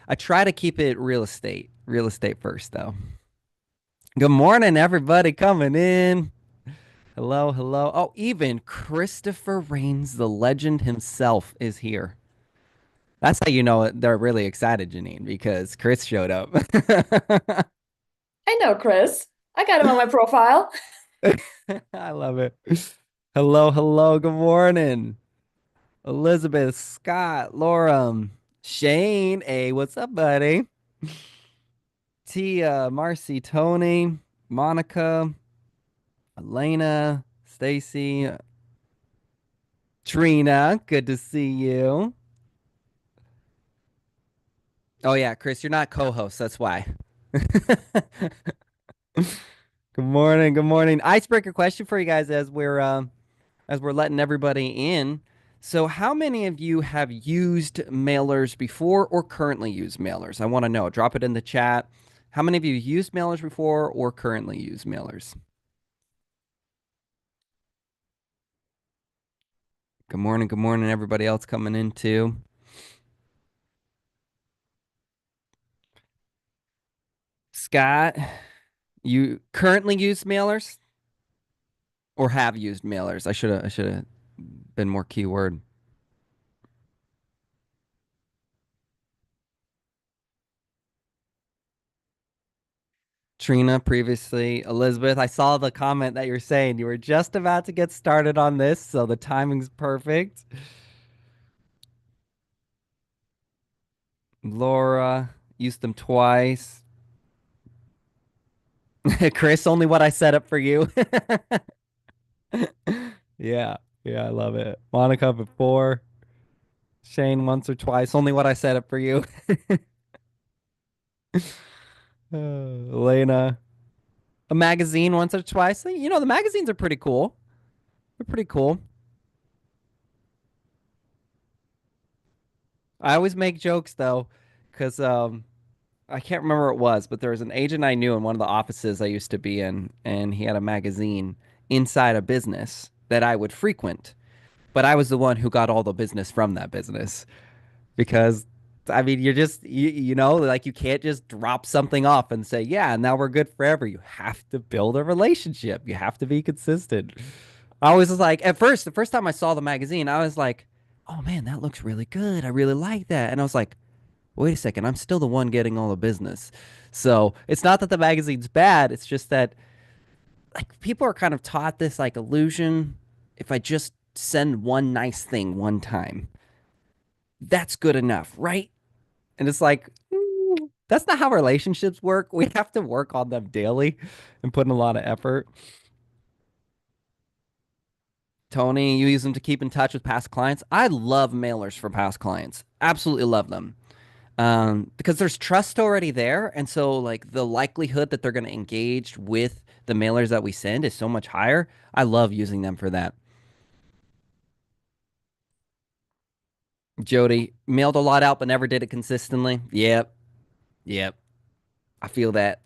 I try to keep it real estate first though. Good morning, everybody coming in. Hello, hello. Oh, even Christopher Rains, the legend himself, is here. That's how you know they're really excited, Janine, because Chris showed up. I know Chris. I got him on my profile. I love it. Hello, hello. Good morning, Elizabeth, Scott, Laura, Shane. Hey, what's up, buddy? Tia, Marcy, Tony, Monica, Elena, Stacy, Trina. Good to see you. Oh yeah, Chris, you're not co-host. That's why. Good morning. Good morning. Icebreaker question for you guys as we're letting everybody in. So, how many of you have used mailers before or currently use mailers? I want to know. Drop it in the chat. How many of you used mailers before or currently use mailers? Good morning. Good morning, everybody else coming in too. Scott, you currently use mailers or have used mailers? I should have been more keyword. Trina previously, Elizabeth, I saw the comment that you're saying you were just about to get started on this, so the timing's perfect. Laura used them twice. Chris, only what I set up for you. Yeah, yeah, I love it. Monica before. Shane once or twice, only what I set up for you. Elena, a magazine once or twice. You know, the magazines are pretty cool. They're pretty cool. I always make jokes though, because I can't remember what it was, but there was an agent I knew in one of the offices I used to be in, and he had a magazine inside a business that I would frequent. But I was the one who got all the business from that business because I mean, you're just you know, like you can't just drop something off and say, "Yeah, now we're good forever." You have to build a relationship. You have to be consistent. I was just like, at first, the first time I saw the magazine, I was like, "Oh man, that looks really good. I really like that." And I was like, wait a second, I'm still the one getting all the business. So it's not that the magazine's bad. It's just that like people are kind of taught this like illusion. If I just send one nice thing one time, that's good enough, right? And it's like, that's not how relationships work. We have to work on them daily and put in a lot of effort. Tony, you use them to keep in touch with past clients. I love mailers for past clients. Absolutely love them. Because there's trust already there, and so like the likelihood that they're going to engage with the mailers that we send is so much higher. I love using them for that. Jody mailed a lot out, but never did it consistently. Yep, yep, I feel that.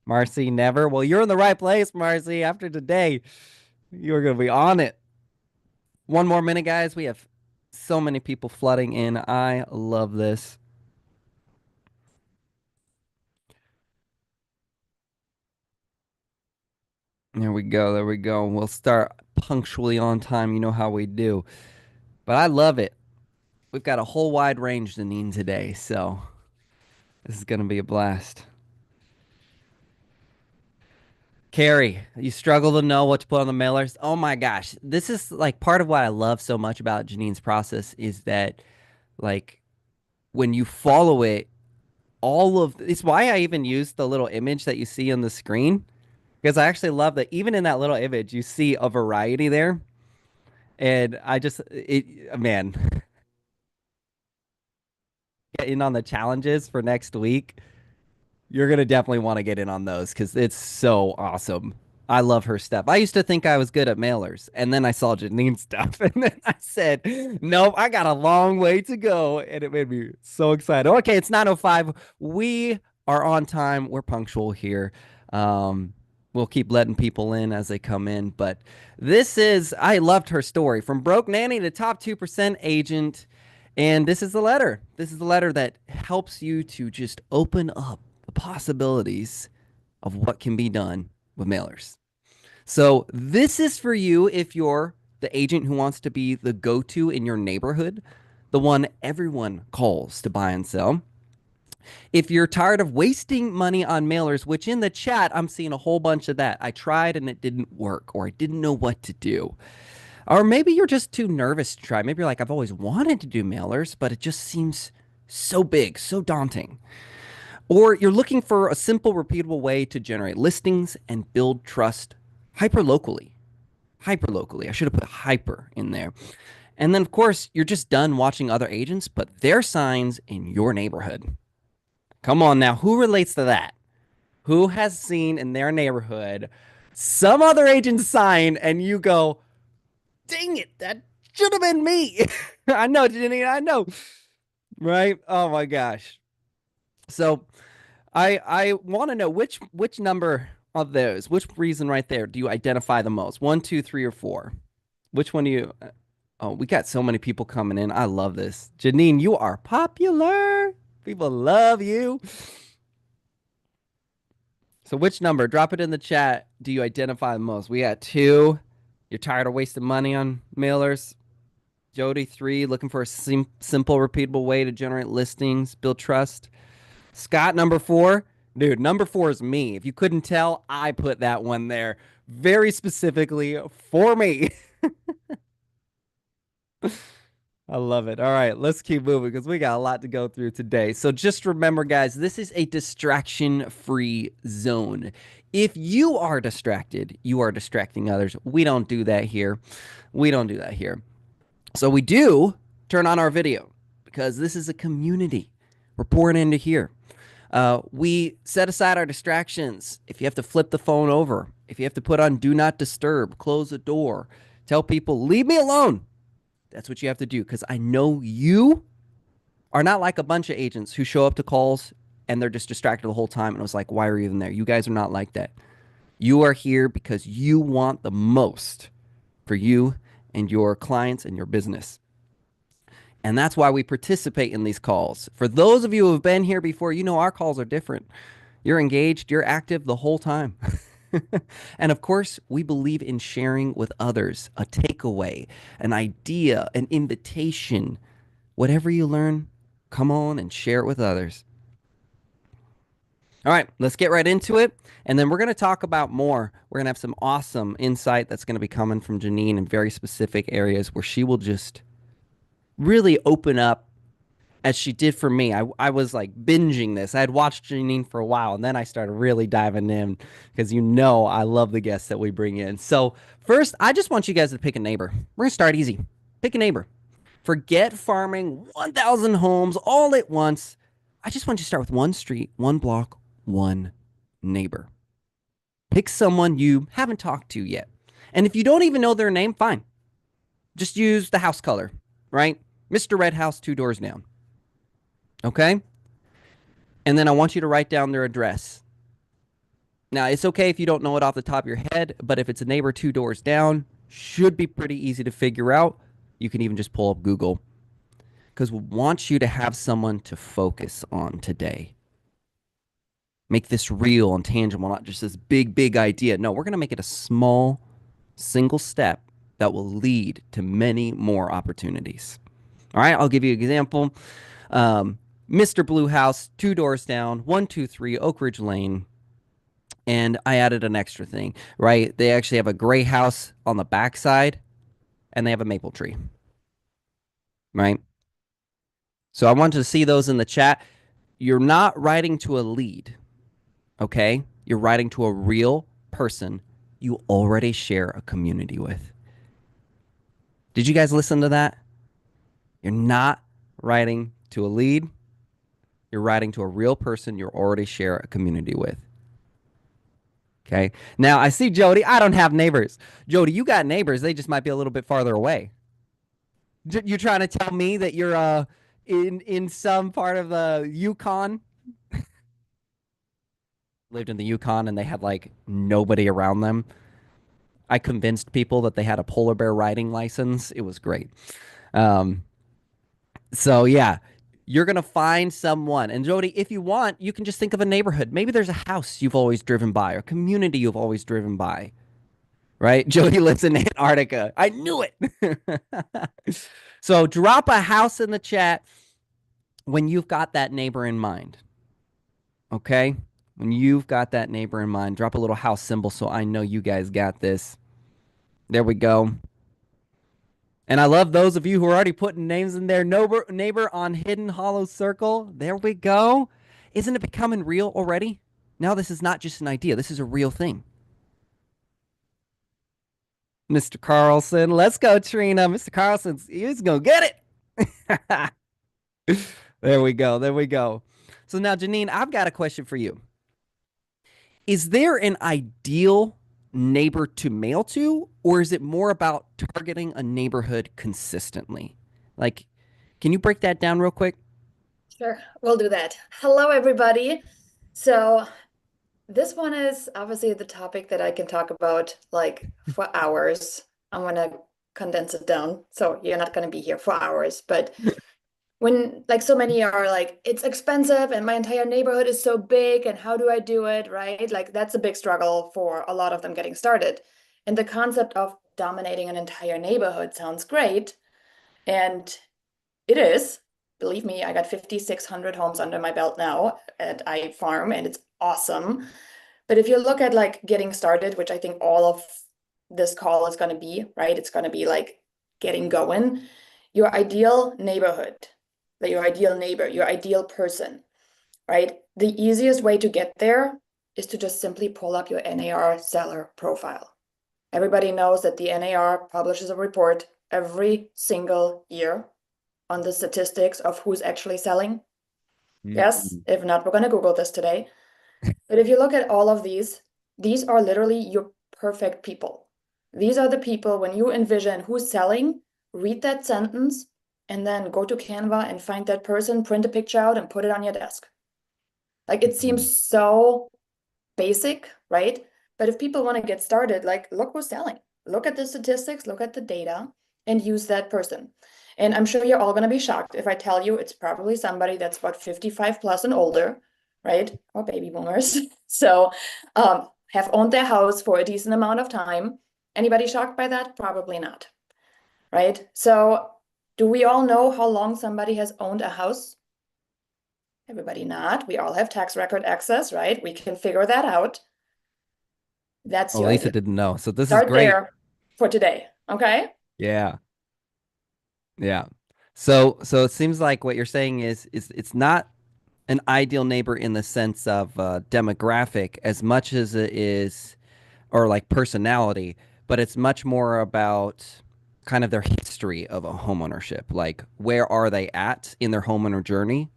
Marcy, never. Well, you're in the right place, Marcy. After today, you're going to be on it. One more minute, guys. We have so many people flooding in. I love this. There we go. There we go. We'll start punctually on time. You know how we do. But I love it. We've got a whole wide range, Janine, today. So this is going to be a blast. Carrie, you struggle to know what to put on the mailers. Oh my gosh. This is like part of what I love so much about Janine's process is that like when you follow it, all of it's why I even use the little image that you see on the screen because I actually love that even in that little image, you see a variety there. And I just, man, get in on the challenges for next week. You're gonna definitely want to get in on those because it's so awesome. I love her stuff. I used to think I was good at mailers, and then I saw Janine's stuff, and then I said, "Nope, I got a long way to go," and it made me so excited. Okay, it's 9:05. We are on time. We're punctual here. We'll keep letting people in as they come in, but I loved her story from broke nanny to top 2% agent. And this is the letter. This is the letter that helps you to just open up the possibilities of what can be done with mailers. So, this is for you if you're the agent who wants to be the go to in your neighborhood, the one everyone calls to buy and sell. If you're tired of wasting money on mailers, which in the chat, I'm seeing a whole bunch of that. I tried and it didn't work, or I didn't know what to do. Or maybe you're just too nervous to try. Maybe you're like, I've always wanted to do mailers, but it just seems so big, so daunting. Or you're looking for a simple, repeatable way to generate listings and build trust hyper locally. Hyper locally. I should have put hyper in there. And then, of course, you're just done watching other agents put their signs in your neighborhood. Come on now, who relates to that? Who has seen in their neighborhood some other agent's sign and you go, dang it, that should have been me. I know, Janine, I know. Right? Oh my gosh. So I want to know which number of those, which reason right there do you identify the most? One, two, three, or four? Which one do you? Oh, we got so many people coming in. I love this. Janine, you are popular. People love you. So which number? Drop it in the chat. Do you identify the most? We got two. You're tired of wasting money on mailers. Jody, three. Looking for a simple, repeatable way to generate listings, build trust. Scott, number four. Dude, number four is me. If you couldn't tell, I put that one there very specifically for me. I love it. All right, let's keep moving because we got a lot to go through today. So just remember, guys, this is a distraction-free zone. If you are distracted, you are distracting others. We don't do that here. We don't do that here. So we do turn on our video because this is a community. We're pouring into here. We set aside our distractions. If you have to flip the phone over, if you have to put on do not disturb, close the door, tell people, leave me alone. That's what you have to do because I know you are not like a bunch of agents who show up to calls and they're just distracted the whole time. And it was like, why are you even there? You guys are not like that. You are here because you want the most for you and your clients and your business. And that's why we participate in these calls. For those of you who have been here before, you know our calls are different. You're engaged, you're active the whole time. And of course, we believe in sharing with others a takeaway, an idea, an invitation. Whatever you learn, come on and share it with others. All right, let's get right into it. And then we're going to talk about more. We're going to have some awesome insight that's going to be coming from Janine in very specific areas where she will just really open up as she did for me. I was like binging this. I had watched Janine for a while, and then I started really diving in because you know I love the guests that we bring in. So first, I just want you guys to pick a neighbor. We're gonna start easy. Pick a neighbor. Forget farming 1,000 homes all at once. I just want you to start with one street, one block, one neighbor. Pick someone you haven't talked to yet. And if you don't even know their name, fine. Just use the house color, right? Mr. Red House, 2 doors down. Okay? And then I want you to write down their address. Now, it's okay if you don't know it off the top of your head, but if it's a neighbor 2 doors down, should be pretty easy to figure out. You can even just pull up Google because we want you to have someone to focus on today. Make this real and tangible, not just this big, big idea. No, we're going to make it a small, single step that will lead to many more opportunities. All right, I'll give you an example. Mr. Blue House, 2 doors down, 123 Oak Ridge Lane. And I added an extra thing, right? They actually have a gray house on the backside and they have a maple tree, right? So I want to see those in the chat. You're not writing to a lead, okay? You're writing to a real person you already share a community with. Did you guys listen to that? You're not writing to a lead. You're writing to a real person you already share a community with. Okay. Now I see Jody. I don't have neighbors. Jody, you got neighbors. They just might be a little bit farther away. You're trying to tell me that you're in some part of the Yukon? Lived in the Yukon and they had like nobody around them. I convinced people that they had a polar bear riding license. It was great. Um, So yeah, you're gonna find someone. And Jody, if you want, you can just think of a neighborhood. Maybe there's a house you've always driven by or community you've always driven by, right? Jody lives in Antarctica. I knew it. So drop a house in the chat when you've got that neighbor in mind. Okay? When you've got that neighbor in mind, drop a little house symbol so I know you guys got this. There we go. And I love those of you who are already putting names in there. Neighbor on Hidden Hollow Circle. There we go. Isn't it becoming real already? Now this is not just an idea. This is a real thing. Mr. Carlson. Let's go, Trina. Mr. Carlson's he's gonna get it. There we go. There we go. So now, Janine, I've got a question for you. Is there an ideal neighbor to mail to, or is it more about targeting a neighborhood consistently? Like, can you break that down real quick? Sure, we'll do that. Hello, everybody. So this one is obviously the topic that I can talk about like for hours. I'm gonna condense it down, so you're not gonna be here for hours. But when like so many are like, it's expensive and my entire neighborhood is so big, and how do I do it, right? Like that's a big struggle for a lot of them getting started. And the concept of dominating an entire neighborhood sounds great, and it is. Believe me, I got 5,600 homes under my belt now at I farm, and it's awesome. But if you look at like getting started, which I think all of this call is going to be, right? It's going to be like getting going. Your ideal neighborhood, like your ideal neighbor, your ideal person, right? The easiest way to get there is to just simply pull up your NAR seller profile. Everybody knows that the NAR publishes a report every single year on the statistics of who's actually selling. Yes, Mm. if not, we're going to Google this today. But if you look at all of these are literally your perfect people. These are the people when you envision who's selling, read that sentence, and then go to Canva and find that person, print a picture out, and put it on your desk. Like it Mm. seems so basic, right? But if people want to get started, like look who's selling, look at the statistics, look at the data, and use that person. And I'm sure you're all going to be shocked if I tell you it's probably somebody that's about 55 plus and older, right? Or baby boomers. So have owned their house for a decent amount of time. Anybody shocked by that? Probably not, right? So do we all know how long somebody has owned a house? Everybody not. We all have tax record access, right? We can figure that out. That's Oh, your Lisa idea. didn't know. So this is Start great. there for today. Okay. Yeah. Yeah. So it seems like what you're saying is it's not an ideal neighbor in the sense of demographic as much as it is or like personality, but it's much more about kind of their history of a homeownership. Like where are they at in their homeowner journey?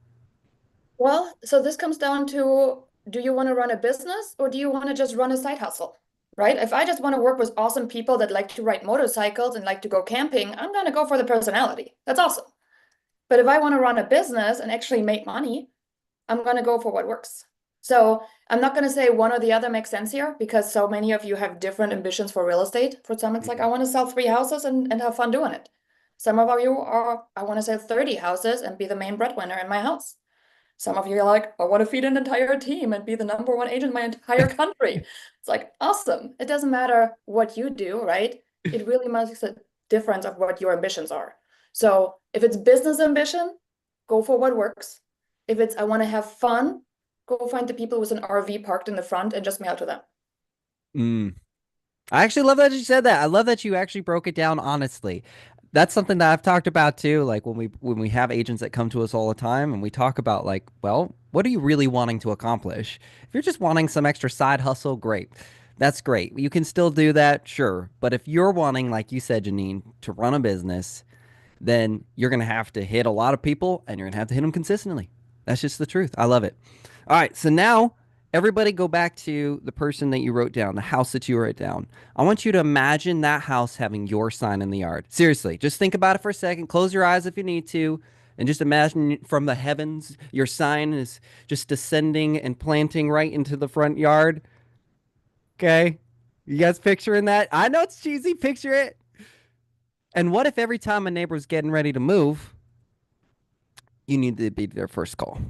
Well, so this comes down to, do you want to run a business or do you want to just run a side hustle? Right? If I just want to work with awesome people that like to ride motorcycles and like to go camping, I'm going to go for the personality. That's awesome. But if I want to run a business and actually make money, I'm going to go for what works. So I'm not going to say one or the other makes sense here because so many of you have different ambitions for real estate. For some, it's like, I Mm. want to sell 3 houses and have fun doing it. Some of you are, I want to sell 30 houses and be the main breadwinner in my house. Some of you are like, I want to feed an entire team and be the number one agent in my entire country. It's like, awesome. It doesn't matter what you do, right? It really makes a difference of what your ambitions are. So if it's business ambition, go for what works. If it's, I want to have fun, go find the people with an RV parked in the front and just mail to them. Mm. I actually love that you said that. I love that you actually broke it down honestly. That's something that I've talked about too. Like when we have agents that come to us all the time and we talk about like, well, what are you really wanting to accomplish? If you're just wanting some extra side hustle, great. That's great. You can still do that, sure. But if you're wanting, like you said, Janine, to run a business, then you're going to have to hit a lot of people and you're going to have to hit them consistently. That's just the truth. I love it. All right. So now everybody go back to the person that you wrote down, the house that you wrote down. I want you to imagine that house having your sign in the yard. Seriously, just think about it for a second. Close your eyes if you need to. And just imagine from the heavens, your sign is just descending and planting right into the front yard. Okay. You guys picturing that? I know it's cheesy. Picture it. And what if every time a neighbor was getting ready to move, you need to be their first call.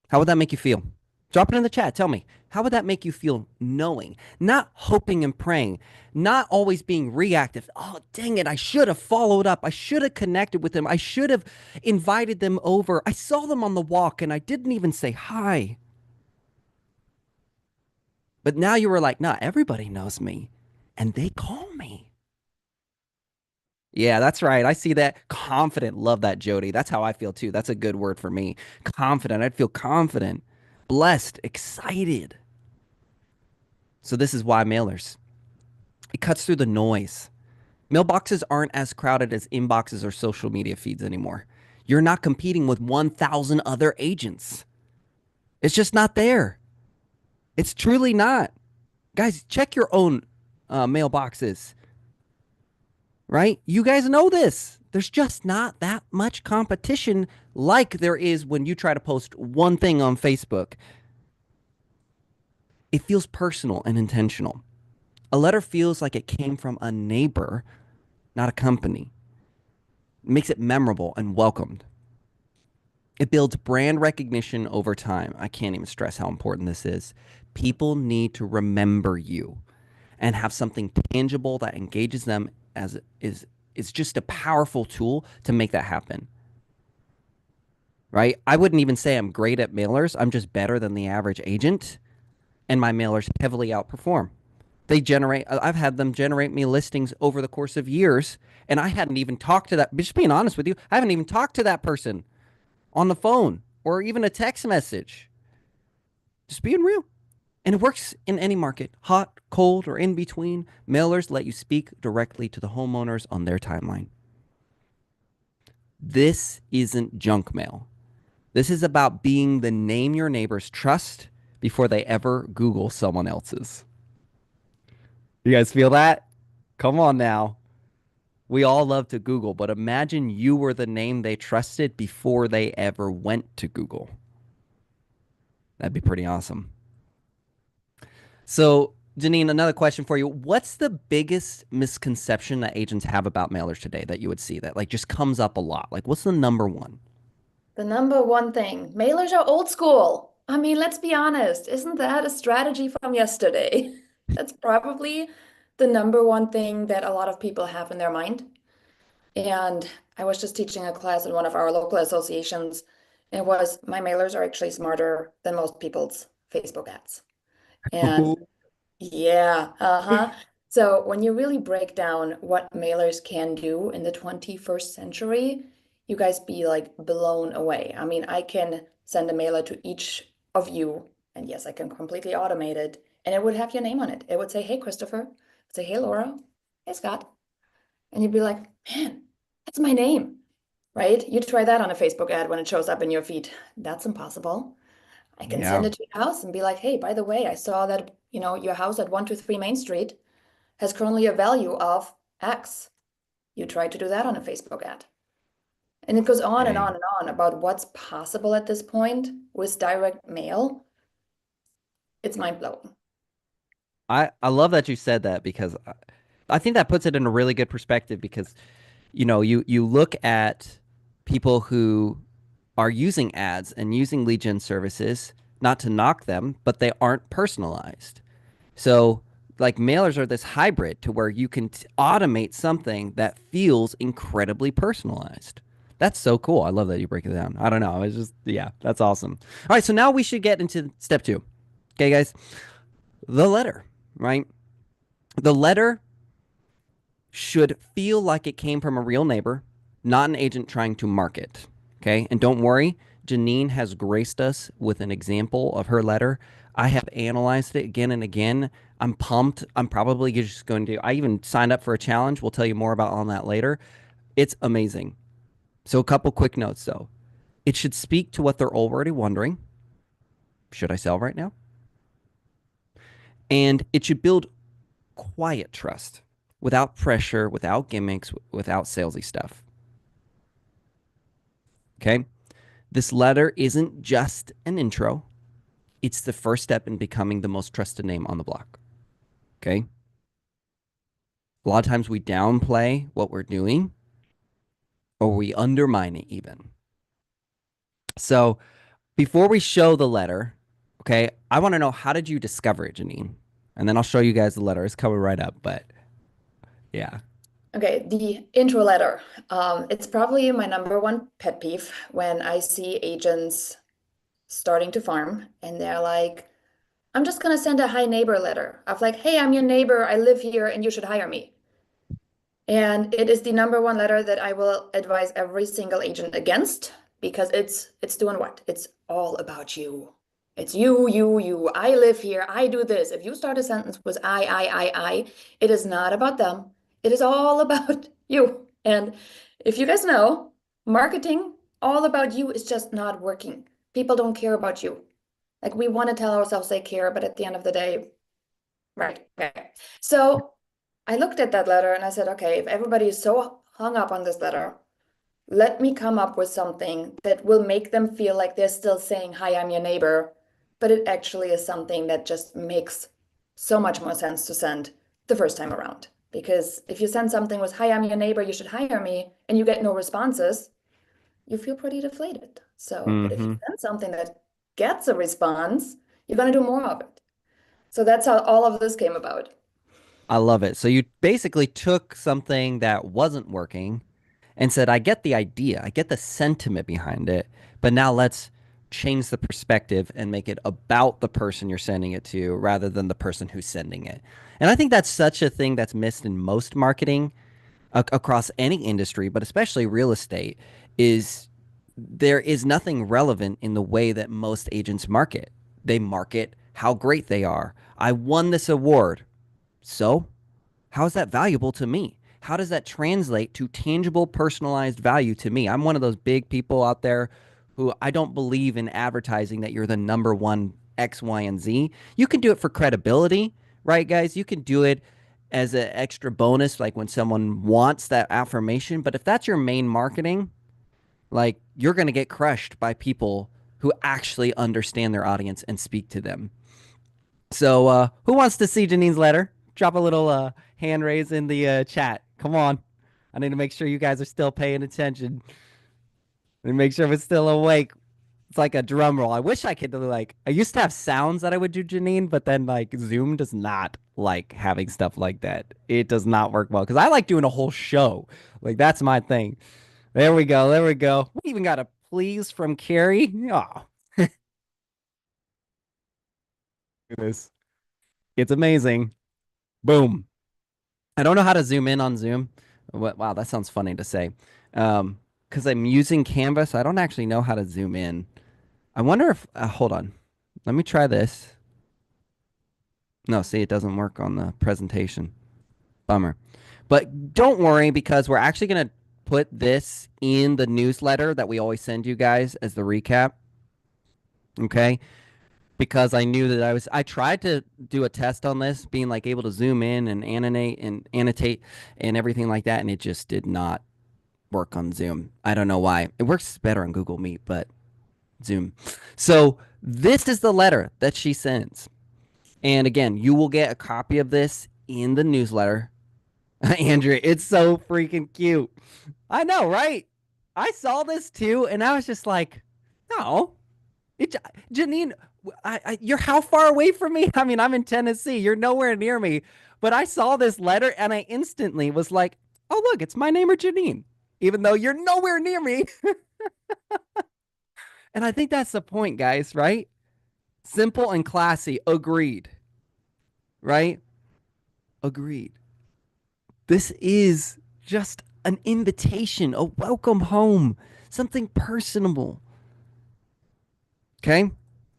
How would that make you feel? Drop it in the chat. Tell me, how would that make you feel knowing, not hoping and praying, not always being reactive? Oh, dang it. I should have followed up. I should have connected with them. I should have invited them over. I saw them on the walk and I didn't even say hi. But now you were like, nah, everybody knows me and they call me. Yeah, that's right. I see that. Confident. Love that, Jody. That's how I feel too. That's a good word for me. Confident. I'd feel confident, blessed, excited. So this is why mailers. It cuts through the noise. Mailboxes aren't as crowded as inboxes or social media feeds anymore. You're not competing with 1,000 other agents. It's just not there. It's truly not. Guys, check your own mailboxes, right? You guys know this. There's just not that much competition like there is when you try to post one thing on Facebook. It feels personal and intentional. A letter feels like it came from a neighbor, not a company. It makes it memorable and welcomed. It builds brand recognition over time. I can't even stress how important this is. People need to remember you and have something tangible that engages them as is just a powerful tool to make that happen. Right? I wouldn't even say I'm great at mailers. I'm just better than the average agent, and my mailers heavily outperform. I've had them generate me listings over the course of years, and I hadn't even talked to that. Just being honest with you, I haven't even talked to that person on the phone or even a text message. Just being real. And it works in any market, hot, cold, or in between. Mailers let you speak directly to the homeowners on their timeline. This isn't junk mail. This is about being the name your neighbors trust before they ever Google someone else's. You guys feel that? Come on now. We all love to Google, but imagine you were the name they trusted before they ever went to Google. That'd be pretty awesome. So, Janine, another question for you. What's the biggest misconception that agents have about mailers today that you would see that like just comes up a lot? Like, what's the number one? The number one thing, mailers are old school. I mean, let's be honest. Isn't that a strategy from yesterday? That's probably the number one thing that a lot of people have in their mind. And I was just teaching a class in one of our local associations. And it was my mailers are actually smarter than most people's Facebook ads. And yeah, uh-huh. So when you really break down what mailers can do in the 21st century, you guys be like blown away. I mean, I can send a mailer to each of you, and yes, I can completely automate it, and it would have your name on it. It would say, "Hey, Christopher." It would say, "Hey, Laura." "Hey, Scott." And you'd be like, "Man, that's my name." Right? You try that on a Facebook ad when it shows up in your feed. That's impossible. I can Yeah. send it to your house and be like, "Hey, by the way, I saw that, your house at 123 Main Street has currently a value of X." You try to do that on a Facebook ad. And it goes on and on Dang. and on about what's possible at this point with direct mail. It's mind blowing. I love that you said that because I think that puts it in a really good perspective because you look at people who are using ads and using lead gen services, not to knock them, but they aren't personalized. So, like mailers are this hybrid to where you can automate something that feels incredibly personalized. That's so cool. I love that you break it down. I don't know. It's just, yeah, that's awesome. All right. So now we should get into step two. Okay, guys. The letter, right? The letter should feel like it came from a real neighbor, not an agent trying to market. Okay. And don't worry, Janine has graced us with an example of her letter. I have analyzed it again and again. I'm pumped. I'm probably just going to, I even signed up for a challenge. We'll tell you more about on that later. It's amazing. So, a couple quick notes though. It should speak to what they're already wondering. Should I sell right now? And it should build quiet trust without pressure, without gimmicks, without salesy stuff. Okay. This letter isn't just an intro, it's the first step in becoming the most trusted name on the block. Okay. A lot of times we downplay what we're doing or we undermine it even. So before we show the letter, okay, I want to know, how did you discover it, Janine? And then I'll show you guys the letter. It's coming right up, but yeah. Okay, the intro letter. It's probably my number one pet peeve when I see agents starting to farm and they're like, I'm just gonna send a hi neighbor letter of like, hey, I'm your neighbor, I live here, and you should hire me. And it is the number one letter that I will advise every single agent against because it's doing what? It's all about you. It's you, you, you. I live here. I do this. If you start a sentence with I, it is not about them. It is all about you. And if you guys know, marketing all about you is just not working. People don't care about you. Like we want to tell ourselves they care, but at the end of the day, right. Okay. So I looked at that letter and I said, okay, if everybody is so hung up on this letter, let me come up with something that will make them feel like they're still saying, hi, I'm your neighbor, but it actually is something that just makes so much more sense to send the first time around. Because if you send something with, hi, I'm your neighbor, you should hire me, and you get no responses, you feel pretty deflated. So, but if you Hmm. send something that gets a response, you're going to do more of it. So that's how all of this came about. I love it. So you basically took something that wasn't working and said, I get the idea, I get the sentiment behind it, but now let's change the perspective and make it about the person you're sending it to rather than the person who's sending it. And I think that's such a thing that's missed in most marketing across any industry, but especially real estate, is there is nothing relevant in the way that most agents market. They market how great they are. I won this award. So how is that valuable to me? How does that translate to tangible, personalized value to me? I'm one of those big people out there who I don't believe in advertising that you're the number one X, Y, and Z. You can do it for credibility, right, guys? You can do it as an extra bonus, like when someone wants that affirmation. But if that's your main marketing, like you're going to get crushed by people who actually understand their audience and speak to them. So, who wants to see Janine's letter? Drop a little hand raise in the chat. Come on. I need to make sure you guys are still paying attention and make sure we're still awake. It's like a drum roll. I wish I could do like, I used to have sounds that I would do, Janine, but then like Zoom does not like having stuff like that. It does not work well because I like doing a whole show. Like, that's my thing. There we go. There we go. We even got a please from Carrie. Oh, goodness. It's amazing. Boom. I don't know how to zoom in on Zoom. Wow, that sounds funny to say. Because I'm using Canvas, I don't actually know how to zoom in. I wonder if, hold on. Let me try this. No, see, it doesn't work on the presentation. Bummer. But don't worry because we're actually going to put this in the newsletter that we always send you guys as the recap. Okay. Because I knew that I tried to do a test on this, being like able to zoom in and annotate and everything like that. And it just did not work on Zoom. I don't know why. It works better on Google Meet, but Zoom. So this is the letter that she sends. And again, you will get a copy of this in the newsletter. Andrea, it's so freaking cute. I know, right? I saw this too, and I was just like, no, it, Janine, you're how far away from me? I mean, I'm in Tennessee. You're nowhere near me. But I saw this letter and I instantly was like, oh, look, it's my name or Janine, even though you're nowhere near me. And I think that's the point, guys, right? Simple and classy. Agreed. Right? Agreed. This is just an invitation, a welcome home, something personable. Okay.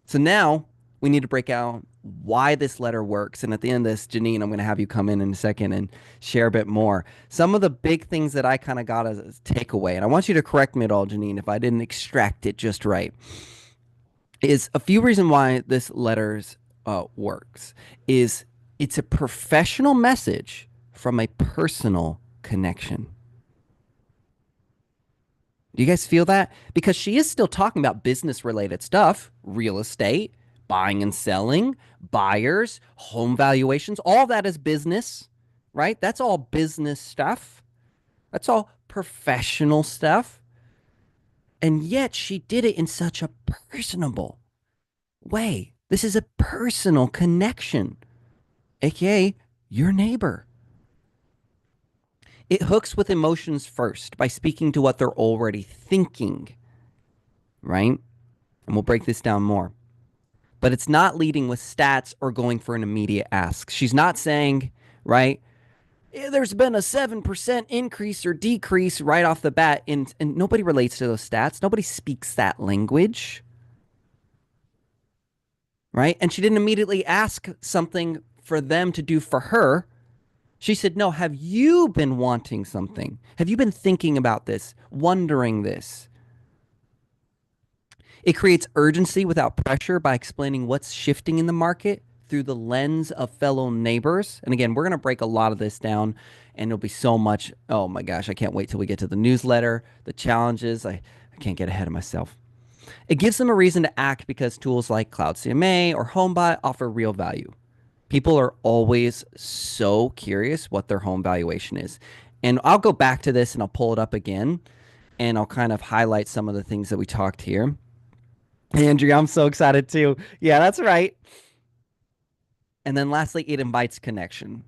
So now we need to break out why this letter works. And at the end of this, Janine, I'm going to have you come in a second and share a bit more. Some of the big things that I kind of got as a takeaway, and I want you to correct me at all, Janine, if I didn't extract it just right, is a few reasons why this letters works. Is it's a professional message from a personal connection. Do you guys feel that? Because she is still talking about business related stuff, real estate, buying and selling, buyers, home valuations, all that is business, right? That's all business stuff. That's all professional stuff. And yet she did it in such a personable way. This is a personal connection, aka your neighbor. It hooks with emotions first by speaking to what they're already thinking, right? And we'll break this down more. But it's not leading with stats or going for an immediate ask. She's not saying, right, there's been a 7% increase or decrease right off the bat. And nobody relates to those stats. Nobody speaks that language, right? And she didn't immediately ask something for them to do for her. She said, no, have you been wanting something? Have you been thinking about this, wondering this? It creates urgency without pressure by explaining what's shifting in the market through the lens of fellow neighbors. And again, we're going to break a lot of this down and it'll be so much. Oh my gosh, I can't wait till we get to the newsletter, the challenges. I can't get ahead of myself. It gives them a reason to act because tools like Cloud CMA or HomeBot offer real value. People are always so curious what their home valuation is. And I'll go back to this and I'll pull it up again and I'll kind of highlight some of the things that we talked here. Andrea, I'm so excited too. Yeah, that's right. And then lastly, it invites connection.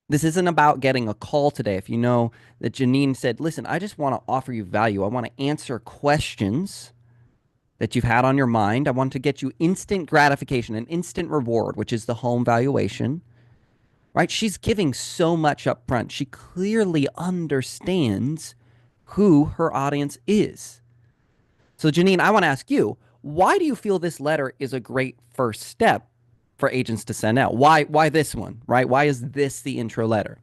This isn't about getting a call today. If you know that Janine said, listen, I just want to offer you value. I want to answer questions that you've had on your mind. I want to get you instant gratification, an instant reward, which is the home valuation, right? She's giving so much up front. She clearly understands who her audience is. So, Janine, I want to ask you, why do you feel this letter is a great first step for agents to send out? Why this one, right? Why is this the intro letter?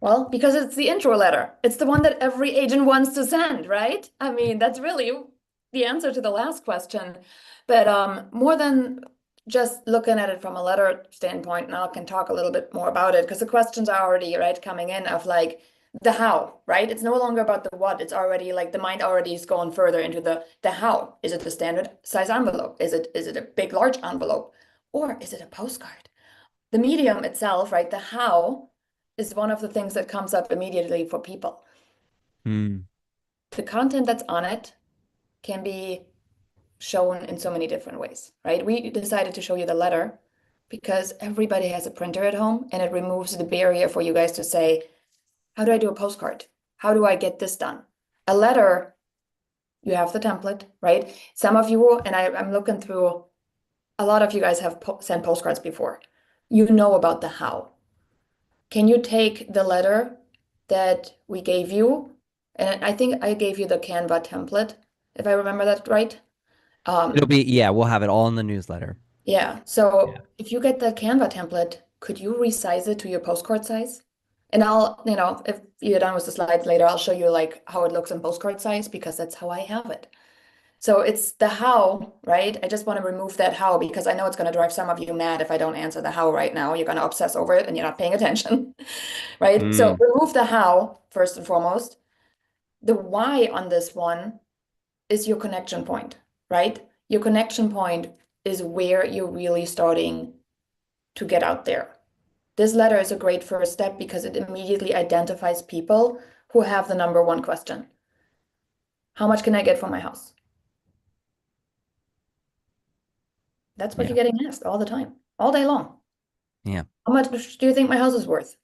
Well, because it's the intro letter. It's the one that every agent wants to send, right? I mean, that's really the answer to the last question. But more than just looking at it from a letter standpoint, now I can talk a little bit more about it because the questions are already, right, coming in of like the how, right? It's no longer about the what. It's already like the mind already is going further into the how. Is it the standard size envelope? Is it a big, large envelope? Or is it a postcard? The medium itself, right? The how is one of the things that comes up immediately for people. Hmm. The content that's on it can be shown in so many different ways, right? We decided to show you the letter because everybody has a printer at home and it removes the barrier for you guys to say, how do I do a postcard? How do I get this done? A letter, you have the template, right? Some of you, and I'm looking through, a lot of you guys have sent postcards before. You know about the how. Can you take the letter that we gave you? And I think I gave you the Canva template, if I remember that right. It'll Um, be, yeah, we'll have it all in the newsletter. yeah. Yeah. So if you get that Canva template, could you resize it to your postcard size? And I'll, if you're done with the slides later, I'll show you like how it looks in postcard size because that's how I have it. So it's the how, right? I just want to remove that how because I know it's going to drive some of you mad if I don't answer the how right now. You're going to obsess over it and you're not paying attention, right? So Mm, remove the how first and foremost. The why on this one is your connection point, right? Your connection point is where you're really starting to get out there. This letter is a great first step because it immediately identifies people who have the number one question. How much can I get for my house? That's what you're yeah. getting asked all the time, all day long. Yeah. How much do you think my house is worth?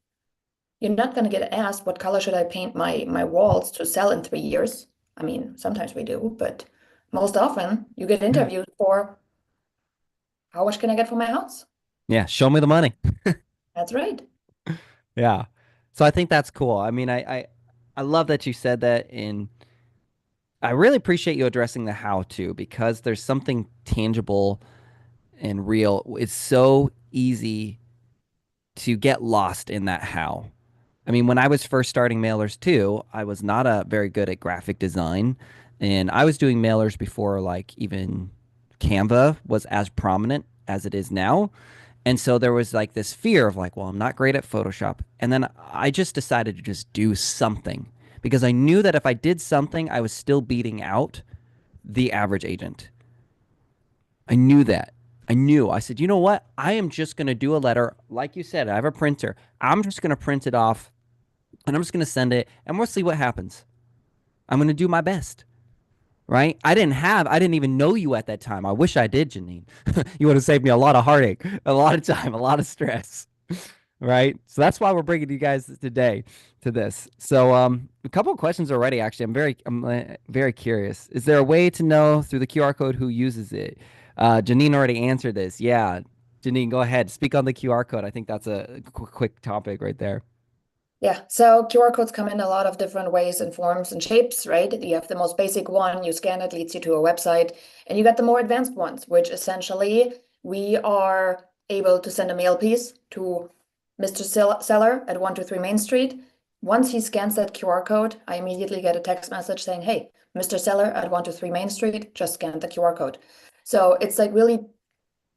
You're not going to get asked what color should I paint my walls to sell in 3 years. I mean, sometimes we do, but most often you get interviewed for how much can I get for my house? Yeah. Show me the money. That's right. Yeah. So I think that's cool. I mean, I love that you said that and I really appreciate you addressing the how to because there's something tangible and real. It's so easy to get lost in that how. I mean, when I was first starting mailers too, I was not a very good at graphic design, and I was doing mailers before like even Canva was as prominent as it is now. And so there was like this fear of like, well, I'm not great at Photoshop. And then I just decided to just do something because I knew that if I did something, I was still beating out the average agent. I knew that. I knew. I said, you know what? I am just going to do a letter. Like you said, I have a printer. I'm just going to print it off and I'm just going to send it and we'll see what happens. I'm going to do my best. Right? I didn't even know you at that time. I wish I did, Janine. You would have saved me a lot of heartache, a lot of time, a lot of stress. Right? So that's why we're bringing you guys today to this. So, a couple of questions already. Actually, I'm very curious. Is there a way to know through the QR code who uses it? Janine already answered this. Yeah, Janine, go ahead. Speak on the QR code. I think that's a quick topic right there. Yeah, so QR codes come in a lot of different ways and forms and shapes, right? You have the most basic one, you scan it, leads you to a website, and you got the more advanced ones, which essentially we are able to send a mail piece to Mr. Seller at 123 Main Street. Once he scans that QR code, I immediately get a text message saying, "Hey, Mr. Seller at 123 Main Street, just scanned the QR code." So it's like really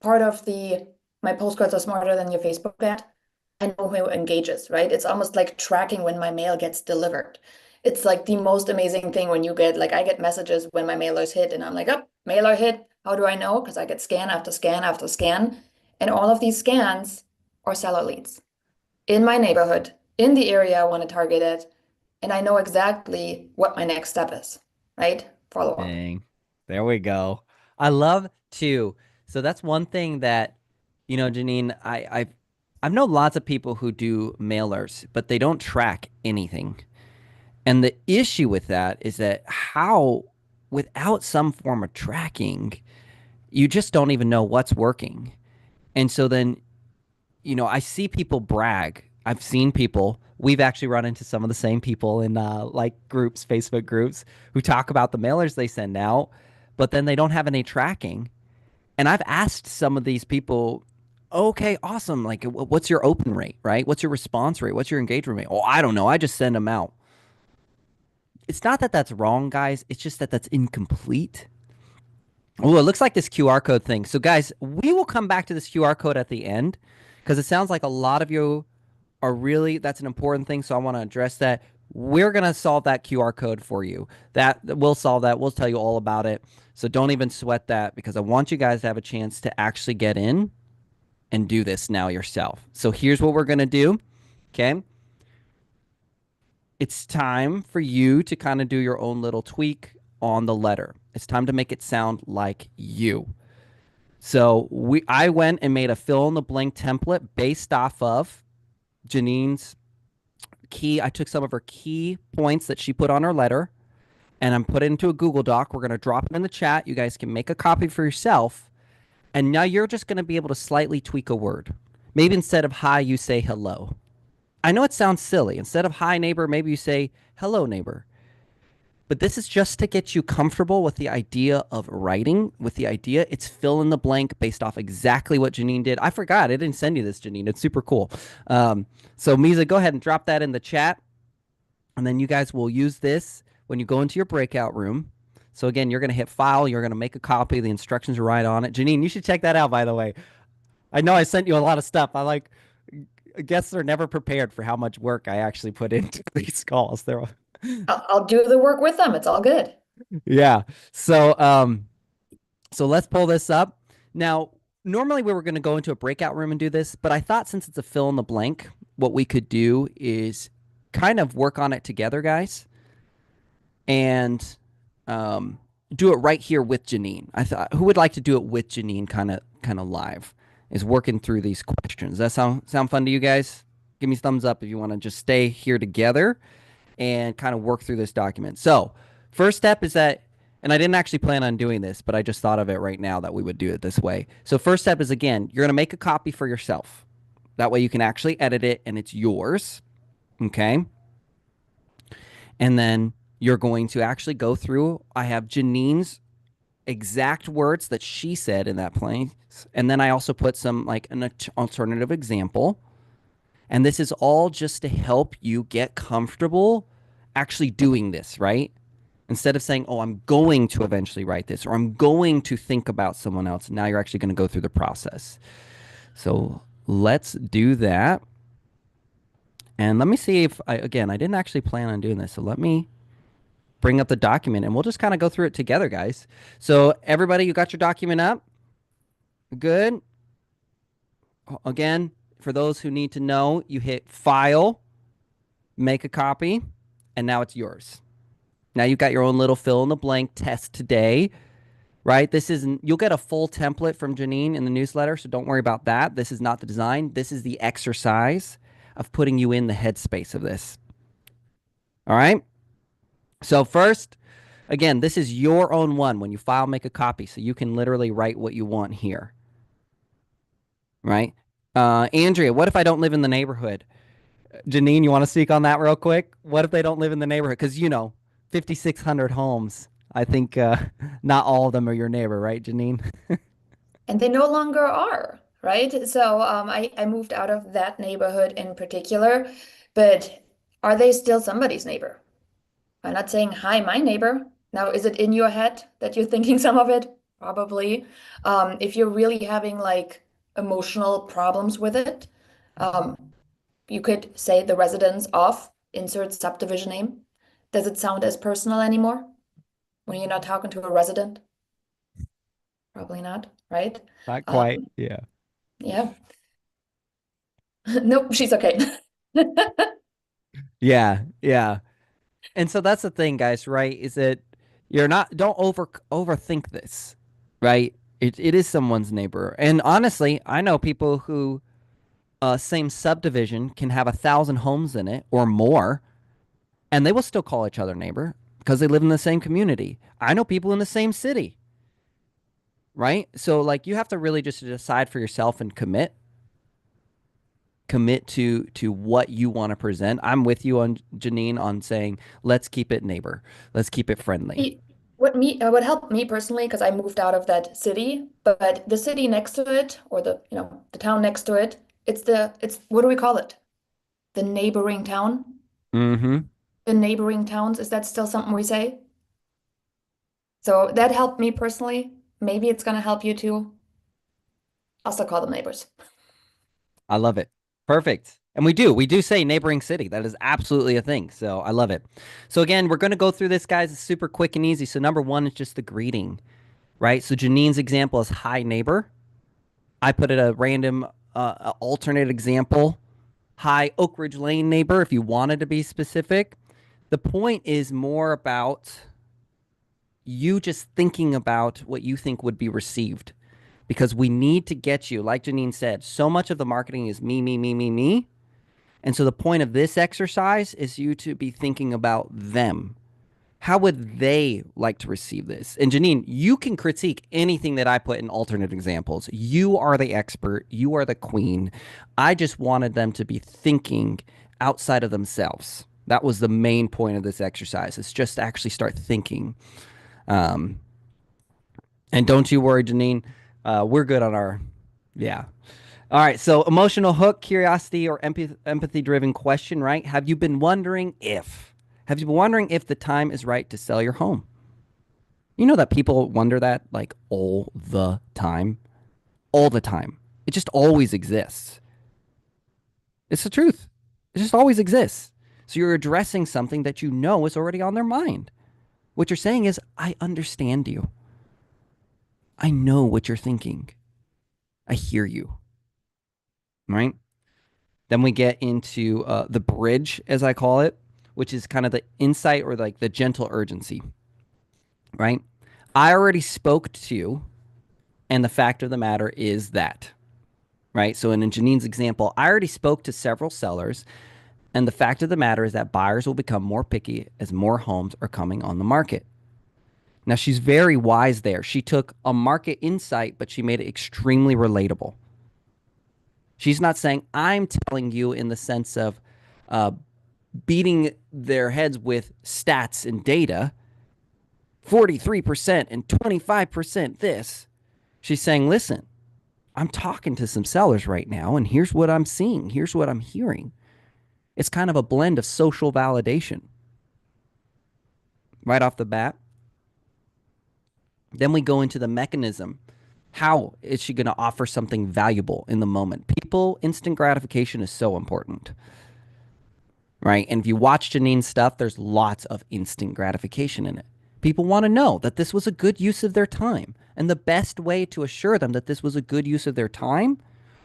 part of the my postcards are smarter than your Facebook ad. I know who engages, right? It's almost like tracking when my mail gets delivered. It's like the most amazing thing when you get, like, I get messages when my mailers hit, and I'm like, oh, mailer hit. How do I know? Because I get scan after scan after scan. And all of these scans are seller leads in my neighborhood, in the area I want to target it. And I know exactly what my next step is, right? Follow up. Dang. There we go. I love too. So that's one thing that, Janine, I've known lots of people who do mailers, but they don't track anything. And the issue with that is that without some form of tracking, you just don't even know what's working. And so then, I see people brag. I've seen people, we've actually run into some of the same people in like groups, Facebook groups, who talk about the mailers they send out, but then they don't have any tracking. And I've asked some of these people, okay, awesome. Like, what's your open rate, right? What's your response rate? What's your engagement rate? Oh, I don't know. I just send them out. It's not that that's wrong, guys. It's just that that's incomplete. Oh, it looks like this QR code thing. So, guys, we will come back to this QR code at the end because it sounds like a lot of you are really, that's an important thing. So, I want to address that. We're going to solve that QR code for you. We'll solve that. We'll tell you all about it. So, don't even sweat that because I want you guys to have a chance to actually get in and do this now yourself. So, here's what we're going to do. Okay. It's time for you to kind of do your own little tweak on the letter. It's time to make it sound like you. So I went and made a fill in the blank template based off of Janine's key. I took some of her key points that she put on her letter and I'm put it into a Google Doc. We're going to drop it in the chat. You guys can make a copy for yourself. And now you're just going to be able to slightly tweak a word. Maybe instead of hi, you say hello. I know it sounds silly. Instead of hi, neighbor, maybe you say hello, neighbor. But this is just to get you comfortable with the idea of writing, with the idea it's fill in the blank based off exactly what Janine did. I forgot. I didn't send you this, Janine. It's super cool. So, Misa, go ahead and drop that in the chat. And then you guys will use this when you go into your breakout room. So, again, you're going to hit file. You're going to make a copy. The instructions are right on it. Janine, you should check that out, by the way. I know I sent you a lot of stuff. Guests are never prepared for how much work I actually put into these calls. I'll do the work with them. It's all good. Yeah. So let's pull this up. Now, normally we were going to go into a breakout room and do this, but I thought since it's a fill in the blank, what we could do is kind of work on it together, guys, and do it right here with Janine. I thought who would like to do it with Janine kind of live is working through these questions. Does that sound fun to you guys? Give me a thumbs up if you want to just stay here together and kind of work through this document. So, first step is that, and I didn't actually plan on doing this, but I just thought of it right now that we would do it this way. So, first step is again, you're going to make a copy for yourself. That way you can actually edit it and it's yours. Okay. And then you're going to actually go through. I have Janine's exact words that she said in that place. And then I also put some like an alternative example. And this is all just to help you get comfortable actually doing this, right? Instead of saying, oh, I'm going to eventually write this or I'm going to think about someone else. Now you're actually going to go through the process. So let's do that. And let me see if I didn't actually plan on doing this. So let me bring up the document and we'll just kind of go through it together, guys. So everybody, you got your document up? Good. Again, for those who need to know, you hit File, make a copy, and now it's yours. Now you've got your own little fill in the blank test today, right? This isn't, you'll get a full template from Janine in the newsletter, so don't worry about that. This is not the design. This is the exercise of putting you in the headspace of this. All right. So, first, again, this is your own one. When you file, make a copy. So you can literally write what you want here, right? Andrea, what if I don't live in the neighborhood? Janine, you want to speak on that real quick? What if they don't live in the neighborhood? Because, 5,600 homes. I think not all of them are your neighbor, right, Janine? And they no longer are, right? So I moved out of that neighborhood in particular, but are they still somebody's neighbor? I'm not saying, hi, my neighbor. Now, is it in your head that you're thinking some of it? Probably. If you're really having like emotional problems with it, um, you could say the residence of insert subdivision name. Does it sound as personal anymore when you're not talking to a resident? Probably not, right? Not quite. Um, Yeah. yeah. Nope, she's okay. Yeah. Yeah. And so that's the thing, guys, right? Is that you're not, don't overthink this, right? It is someone's neighbor. And honestly, I know people who, same subdivision can have 1,000 homes in it or more, and they will still call each other neighbor because they live in the same community. I know people in the same city, right? So like you have to really just decide for yourself and commit to what you want to present. I'm with you on Janine on saying let's keep it neighbor. Let's keep it friendly. What helped me personally, because I moved out of that city, but the city next to it, or the town next to it, it's what do we call it? The neighboring town? Mm-hmm. The neighboring towns, is that still something we say? So that helped me personally. Maybe it's gonna help you too. I'll still call them neighbors. I love it. Perfect. And we do say neighboring city. That is absolutely a thing. So I love it. So again, we're going to go through this, guys. It's super quick and easy. So number one is just the greeting, right? So Janine's example is hi neighbor. I put it a random alternate example. Hi Oak Ridge Lane neighbor, if you wanted to be specific. The point is more about you just thinking about what you think would be received because we need to get you, like Janine said, so much of the marketing is me, me, me, me, me. And so the point of this exercise is you to be thinking about them. How would they like to receive this? And Janine, you can critique anything that I put in alternate examples. You are the expert. You are the queen. I just wanted them to be thinking outside of themselves. That was the main point of this exercise. It's just actually start thinking. Um, and don't you worry, Janine. We're good on our, yeah. All right. So emotional hook, curiosity, or empathy driven question, right? Have you been wondering if the time is right to sell your home? You know that people wonder that like all the time? All the time. It just always exists. It's the truth. It just always exists. So you're addressing something that you know is already on their mind. What you're saying is, I understand you. I know what you're thinking. I hear you. Right? Then we get into the bridge, as I call it, which is kind of the insight or like the gentle urgency. Right? I already spoke to you, and the fact of the matter is that. Right? So in Janine's example, I already spoke to several sellers, and the fact of the matter is that buyers will become more picky as more homes are coming on the market. Now, she's very wise there. She took a market insight, but she made it extremely relatable. She's not saying, I'm telling you in the sense of uh, beating their heads with stats and data 43% and 25% this. She's saying, listen, I'm talking to some sellers right now, and here's what I'm seeing. Here's what I'm hearing. It's kind of a blend of social validation right off the bat. Then we go into the mechanism. How is she going to offer something valuable in the moment? People, instant gratification is so important, right? And if you watch Janine's stuff, there's lots of instant gratification in it. People want to know that this was a good use of their time. And the best way to assure them that this was a good use of their time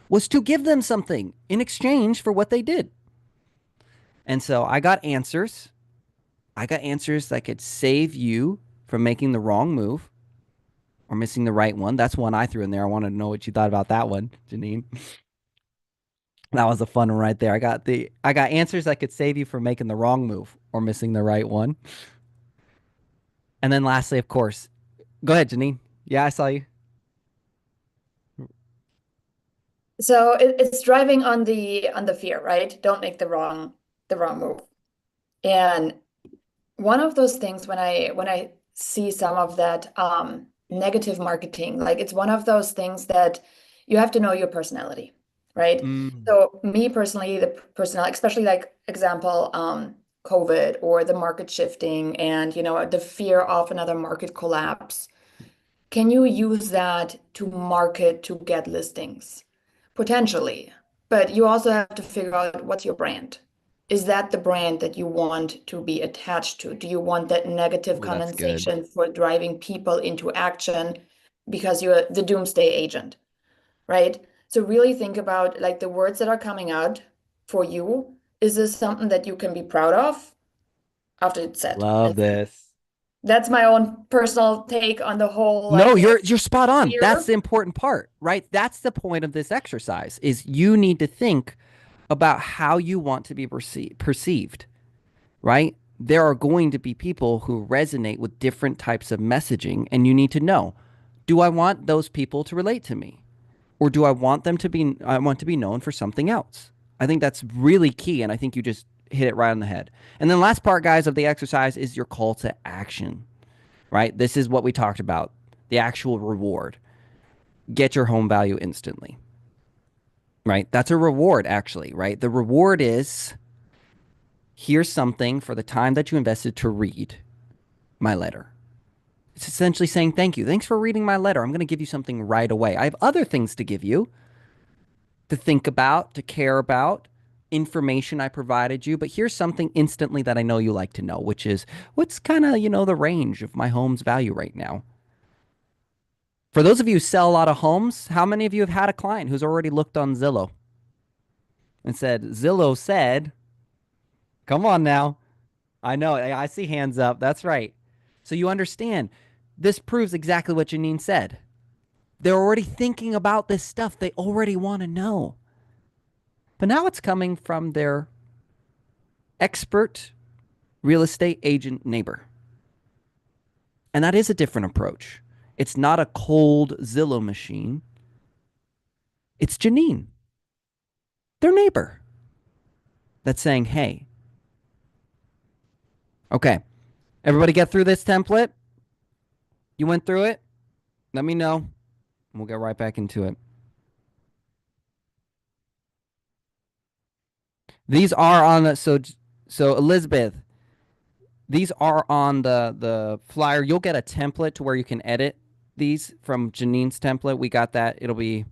was to give them something in exchange for what they did. And so I got answers. I got answers that could save you from making the wrong move or missing the right one. That's one I threw in there. I wanted to know what you thought about that one, Janine. That was a fun one right there. I got answers that could save you from making the wrong move or missing the right one. And then lastly, of course, go ahead, Janine. Yeah, I saw you. So it's driving on the fear, right? Don't make the wrong move. And one of those things when I see some of that negative marketing, like it's one of those things that you have to know your personality, right? Mm, So me personally, the personality, especially like example, COVID or the market shifting and the fear of another market collapse. Can you use that to market to get listings? Potentially. But you also have to figure out what's your brand. Is that the brand that you want to be attached to? Do you want that negative ooh, that's good. condensation for driving people into action because you're the doomsday agent, right? So really think about like the words that are coming out for you. Is this something that you can be proud of after it's said? Love this. That's my own personal take on the whole No, like you're spot on. That's fear. the important part, right? That's the point of this exercise is you need to think about how you want to be perceived, right? There are going to be people who resonate with different types of messaging, and you need to know, do I want those people to relate to me? Or do I want to be known for something else? I think that's really key, and I think you just hit it right on the head. And then last part, guys, of the exercise is your call to action, right? This is what we talked about, the actual reward. Get your home value instantly, right? That's a reward, actually, right? The reward is here's something for the time that you invested to read my letter. It's essentially saying thank you. Thanks for reading my letter. I'm going to give you something right away. I have other things to give you, to think about, to care about, information I provided you, but here's something instantly that I know you like to know, which is what's kind of, the range of my home's value right now. For those of you who sell a lot of homes, how many of you have had a client who's already looked on Zillow and said, Zillow said, come on now. I know, I see hands up. That's right. So you understand, this proves exactly what Janine said. They're already thinking about this stuff. They already want to know. But now it's coming from their expert real estate agent neighbor. And that is a different approach. It's not a cold Zillow machine. It's Janine, their neighbor, that's saying, hey, okay, everybody get through this template? You went through it? Let me know. And we'll get right back into it. These are on the, so Elizabeth, these are on the flyer. You'll get a template to where you can edit these from Janine's template. We got that. It'll be,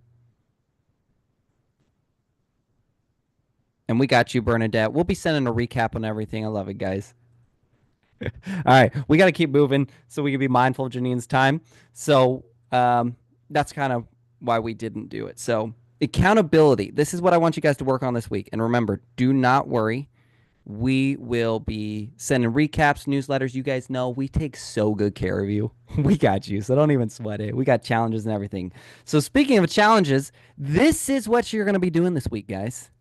and we got you, Bernadette. We'll be sending a recap on everything. I love it, guys. All right, we got to keep moving so we can be mindful of Janine's time. So that's kind of why we didn't do it. So accountability. This is what I want you guys to work on this week. And remember, do not worry. We will be sending recaps, newsletters. You guys know we take so good care of you. We got you, so don't even sweat it. We got challenges and everything. So speaking of challenges, this is what you're going to be doing this week, guys.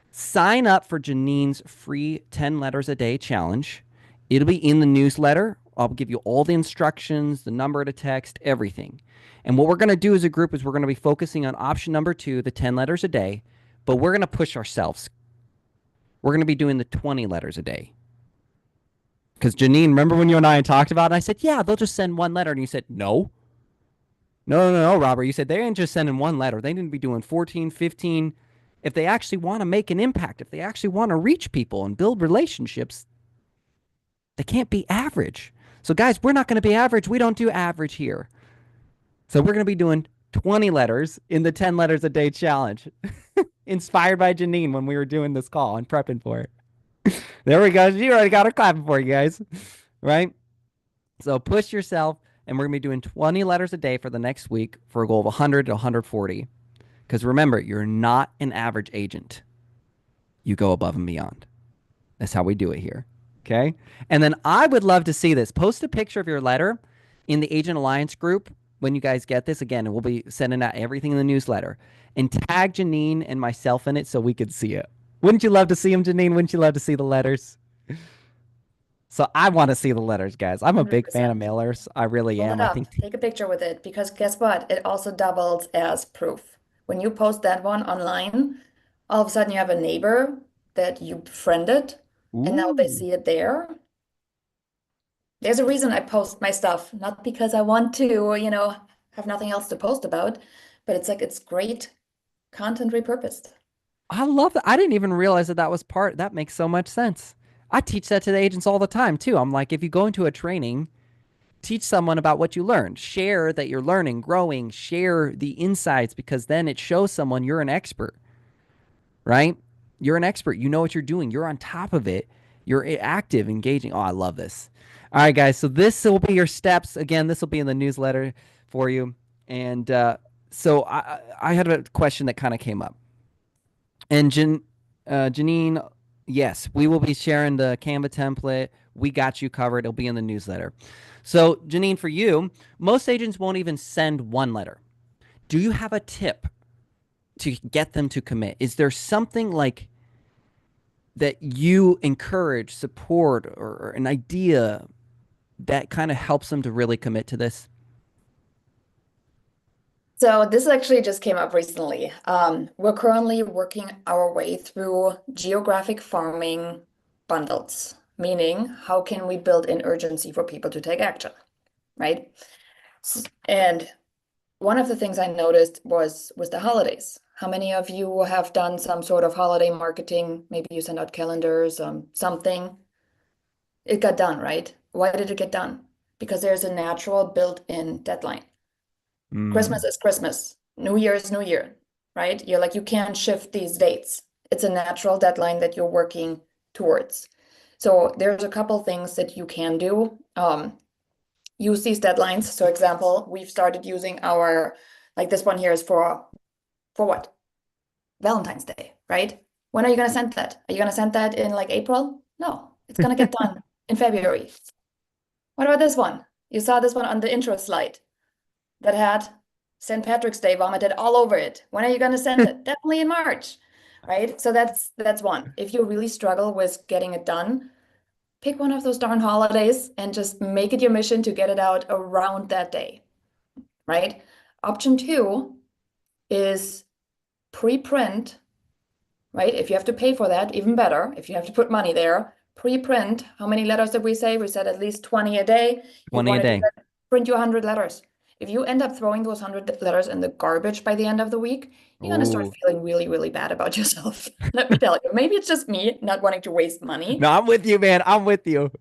Sign up for Janine's free 10 letters a day challenge. It'll be in the newsletter. I'll give you all the instructions, the number to text, everything. And what we're going to do as a group is we're going to be focusing on option number 2, the 10 letters a day, but we're going to push ourselves. We're going to be doing the 20 letters a day. Because Janine, remember when you and I talked about it? I said, yeah, they'll just send one letter. And you said, no. No, Robert. You said they ain't just sending one letter. They need to be doing 14, 15. If they actually want to make an impact, if they actually want to reach people and build relationships, they can't be average. So, guys, we're not going to be average. We don't do average here. So, we're going to be doing 20 letters in the 10 letters a day challenge. Inspired by Janine when we were doing this call and prepping for it. There we go. She already got her clapping for you guys. Right? So, push yourself. And we're going to be doing 20 letters a day for the next week for a goal of 100 to 140. Because remember, you're not an average agent. You go above and beyond. That's how we do it here. Okay. And then I would love to see this. Post a picture of your letter in the Agent Alliance group when you guys get this. Again, we'll be sending out everything in the newsletter and tag Janine and myself in it so we could see it. Wouldn't you love to see them, Janine? Wouldn't you love to see the letters? So I want to see the letters, guys. I'm a big fan of 100%. mailers. I really Hold am. it I up, think take a picture with it, because guess what? It also doubles as proof. When you post that one online, all of a sudden you have a neighbor that you befriended, and now they ooh, see it there. There's a reason I post my stuff, not because I want to, have nothing else to post about, but it's like it's great content repurposed. I love that. I didn't even realize that that was part. That makes so much sense. I teach that to the agents all the time too. I'm like, if you go into a training, teach someone about what you learned. Share that you're learning, growing, share the insights because then it shows someone you're an expert, right? You're an expert. You know what you're doing. You're on top of it. You're active, engaging. Oh, I love this. All right, guys. So this will be your steps. Again, this will be in the newsletter for you. And so I had a question that kind of came up. And Janine, yes, we will be sharing the Canva template. We got you covered. It'll be in the newsletter. So, Janine, for you, most agents won't even send one letter. Do you have a tip to get them to commit? Is there something like that you encourage, support, or an idea that kind of helps them to really commit to this? So this actually just came up recently. We're currently working our way through geographic farming bundles, meaning how can we build in urgency for people to take action, right? And one of the things I noticed was the holidays. How many of you have done some sort of holiday marketing? Maybe you send out calendars, something. It got done, right? Why did it get done? Because there's a natural built-in deadline. Christmas Mm, is Christmas. New Year is New Year, right? You're like, you can't shift these dates. It's a natural deadline that you're working towards. So there's a couple things that you can do. Use these deadlines. So example, we've started using like this one here is for what? Valentine's Day, right? When are you going to send that? Are you going to send that in like April? No, it's going to get done in February. What about this one? You saw this one on the intro slide that had St. Patrick's Day vomited all over it. When are you going to send it? Definitely in March, right? So that's one. If you really struggle with getting it done, pick one of those darn holidays and just make it your mission to get it out around that day, right? Option two is pre-print, right? If you have to pay for that, even better. If you have to put money there, pre-print. How many letters did we say? We said at least 20 a day. You 20 a want to do day. that, print you 100 letters. If you end up throwing those 100 letters in the garbage by the end of the week, you're going to start Ooh. feeling really, really bad about yourself. Let me tell you. Maybe it's just me not wanting to waste money. No, I'm with you, man. I'm with you.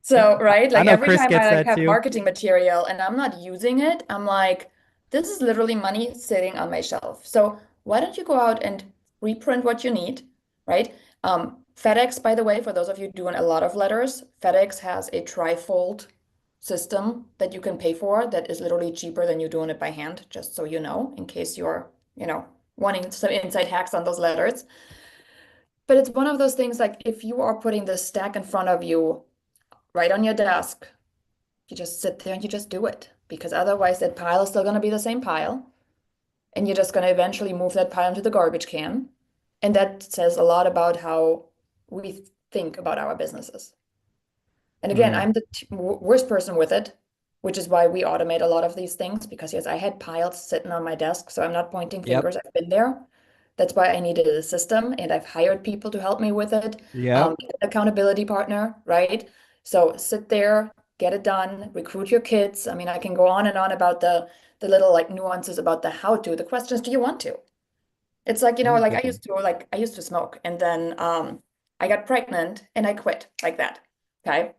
So, right, I like know every Chris time I gets like that have too. marketing material and I'm not using it, I'm like, this is literally money sitting on my shelf. So why don't you go out and reprint what you need, right? FedEx, by the way, for those of you doing a lot of letters, FedEx has a trifold system that you can pay for that is literally cheaper than you doing it by hand, just so you know, in case you're, wanting some inside hacks on those letters. But it's one of those things like if you are putting this stack in front of you right on your desk, you just sit there and you just do it because otherwise that pile is still going to be the same pile and you're just going to eventually move that pile into the garbage can. And that says a lot about how we think about our businesses. And again, Mm. I'm the worst person with it, which is why we automate a lot of these things because yes, I had piles sitting on my desk, so I'm not pointing Yep. fingers. I've been there. That's why I needed a system, and I've hired people to help me with it. Yep. Accountability partner, right? So sit there, get it done, recruit your kids. I mean, I can go on and on about the little like nuances about the how to. The question is, do you want to? It's like, Ooh, like good one. I used to smoke and then I got pregnant and I quit like that. Okay.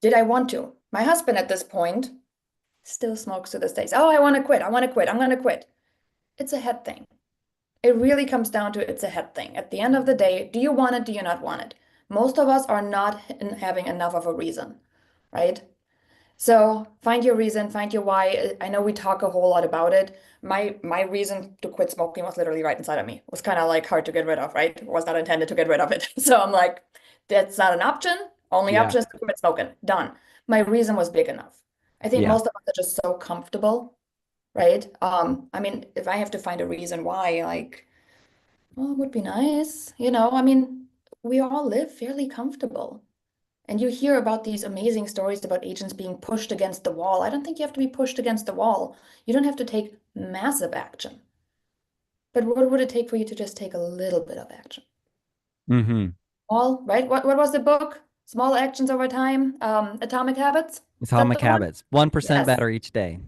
Did I want to? My husband at this point still smokes to this day. Oh, I want to quit. I want to quit. I'm going to quit. It's a head thing. It really comes down to it's a head thing. At the end of the day, do you want it? Do you not want it? Most of us are not having enough of a reason, right? So find your reason, find your why. I know we talk a whole lot about it. My reason to quit smoking was literally right inside of me. It was kind of like hard to get rid of, right? It was not intended to get rid of it. So I'm like, that's not an option. Only Yeah. option is to quit smoking. Done. My reason was big enough. I think Yeah. most of us are just so comfortable, right? I mean, if I have to find a reason why, like, well, it would be nice, I mean, we all live fairly comfortable. And you hear about these amazing stories about agents being pushed against the wall. I don't think you have to be pushed against the wall. You don't have to take massive action. But what would it take for you to just take a little bit of action? Mm-hmm. All right. What was the book? Small actions over time. Atomic Habits. Is that Atomic the one? habits. 1% Yes. better each day.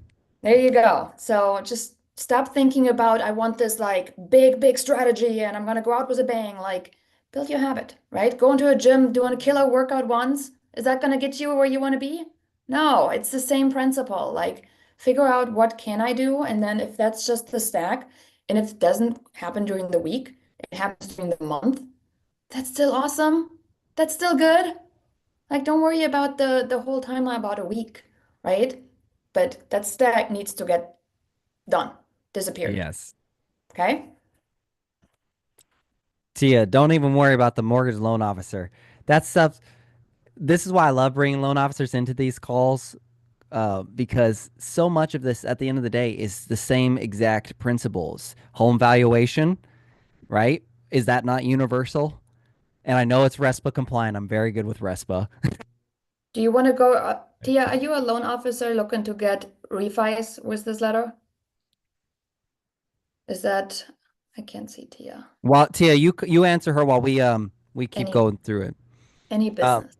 There you go. So just stop thinking about, I want this like big, big strategy and I'm going to go out with a bang. Like, build your habit, right? Go into a gym, doing a killer workout once. Is that going to get you where you want to be? No, it's the same principle. Like, figure out what can I do? And then if that's just the stack, and if it doesn't happen during the week, it happens during the month, that's still awesome. That's still good. Like, don't worry about the whole timeline about a week, right? But that stack needs to get done, disappeared. Yes. Okay? Tia, don't even worry about the mortgage loan officer. That stuff, this is why I love bringing loan officers into these calls, because so much of this at the end of the day is the same exact principles. Home valuation, right? Is that not universal? And I know it's RESPA compliant. I'm very good with RESPA. Do you want to go, Tia, are you a loan officer looking to get refis with this letter? Is that, I can't see Tia. Well, Tia, you answer her while we keep Any going through it. any Uh, business.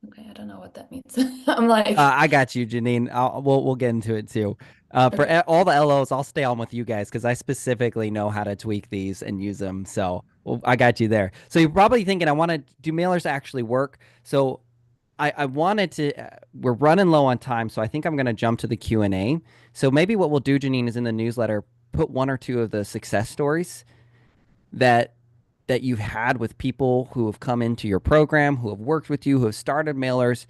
Okay, I don't know what that means. I'm like, I got you, Janine. We'll get into it too. For okay, all the LOs, I'll stay on with you guys because I specifically know how to tweak these and use them. So well, I got you there. So you're probably thinking, I want to do mailers actually work? So I wanted to. We're running low on time, so I think I'm going to jump to the Q&A. So maybe what we'll do, Janine, is in the newsletter put one or two of the success stories that you've had with people who have come into your program, who have worked with you, who have started mailers,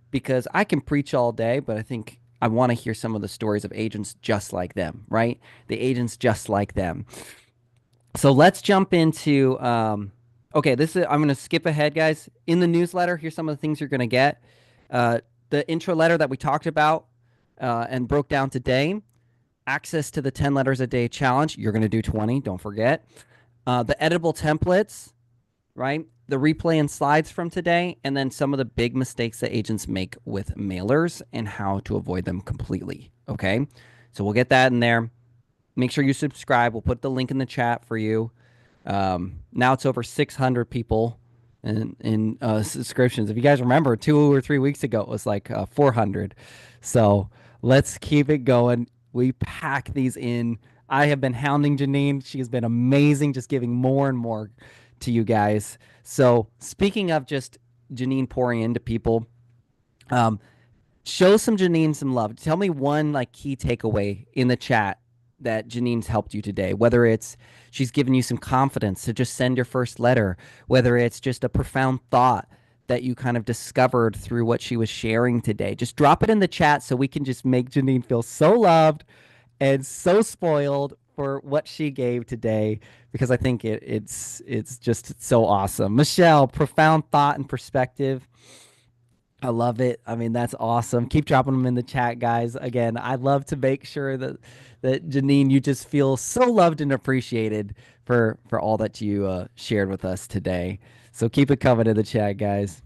because I can preach all day, but I think I want to hear some of the stories of agents just like them, right? The agents just like them. So let's jump into okay, this is I'm going to skip ahead, guys. In the newsletter, here's some of the things you're going to get. Uh, the intro letter that we talked about and broke down today, access to the 10 letters a day challenge. You're going to do 20, don't forget. The editable templates, right? The replay and slides from today, and then some of the big mistakes that agents make with mailers and how to avoid them completely. Okay. So we'll get that in there. Make sure you subscribe. We'll put the link in the chat for you. Now it's over 600 people in subscriptions. If you guys remember, 2 or 3 weeks ago, it was like 400. So let's keep it going. We pack these in. I have been hounding Janine. She has been amazing, just giving more and more to you guys. So speaking of just Janine pouring into people, um, show some Janine some love. Tell me one like key takeaway in the chat that Janine's helped you today, whether it's she's given you some confidence to just send your first letter, whether it's just a profound thought that you kind of discovered through what she was sharing today. Just drop it in the chat so we can just make Janine feel so loved and so spoiled for what she gave today because I think it's just so awesome. Michelle, profound thought and perspective. I love it. I mean, that's awesome. Keep dropping them in the chat, guys. Again, I love to make sure that Janine, you just feel so loved and appreciated for all that you shared with us today. So keep it coming in the chat, guys.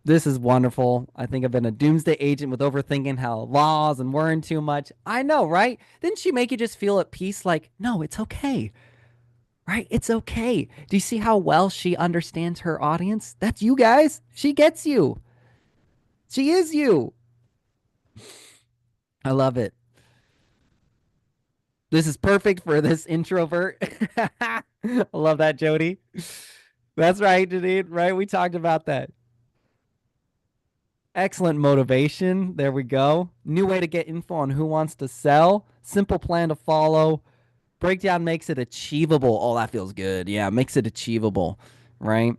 This is wonderful. I think I've been a doomsday agent with overthinking how laws and worrying too much. I know, right? Didn't she make you just feel at peace? Like, no, it's okay, right? It's okay. Do you see how well she understands her audience? That's you guys. She gets you. She is you. I love it. This is perfect for this introvert. I love that, Jody. That's right, Janine. Right? We talked about that. Excellent motivation. There we go. New way to get info on who wants to sell. Simple plan to follow. Breakdown makes it achievable. Oh, that feels good. Yeah, makes it achievable. Right?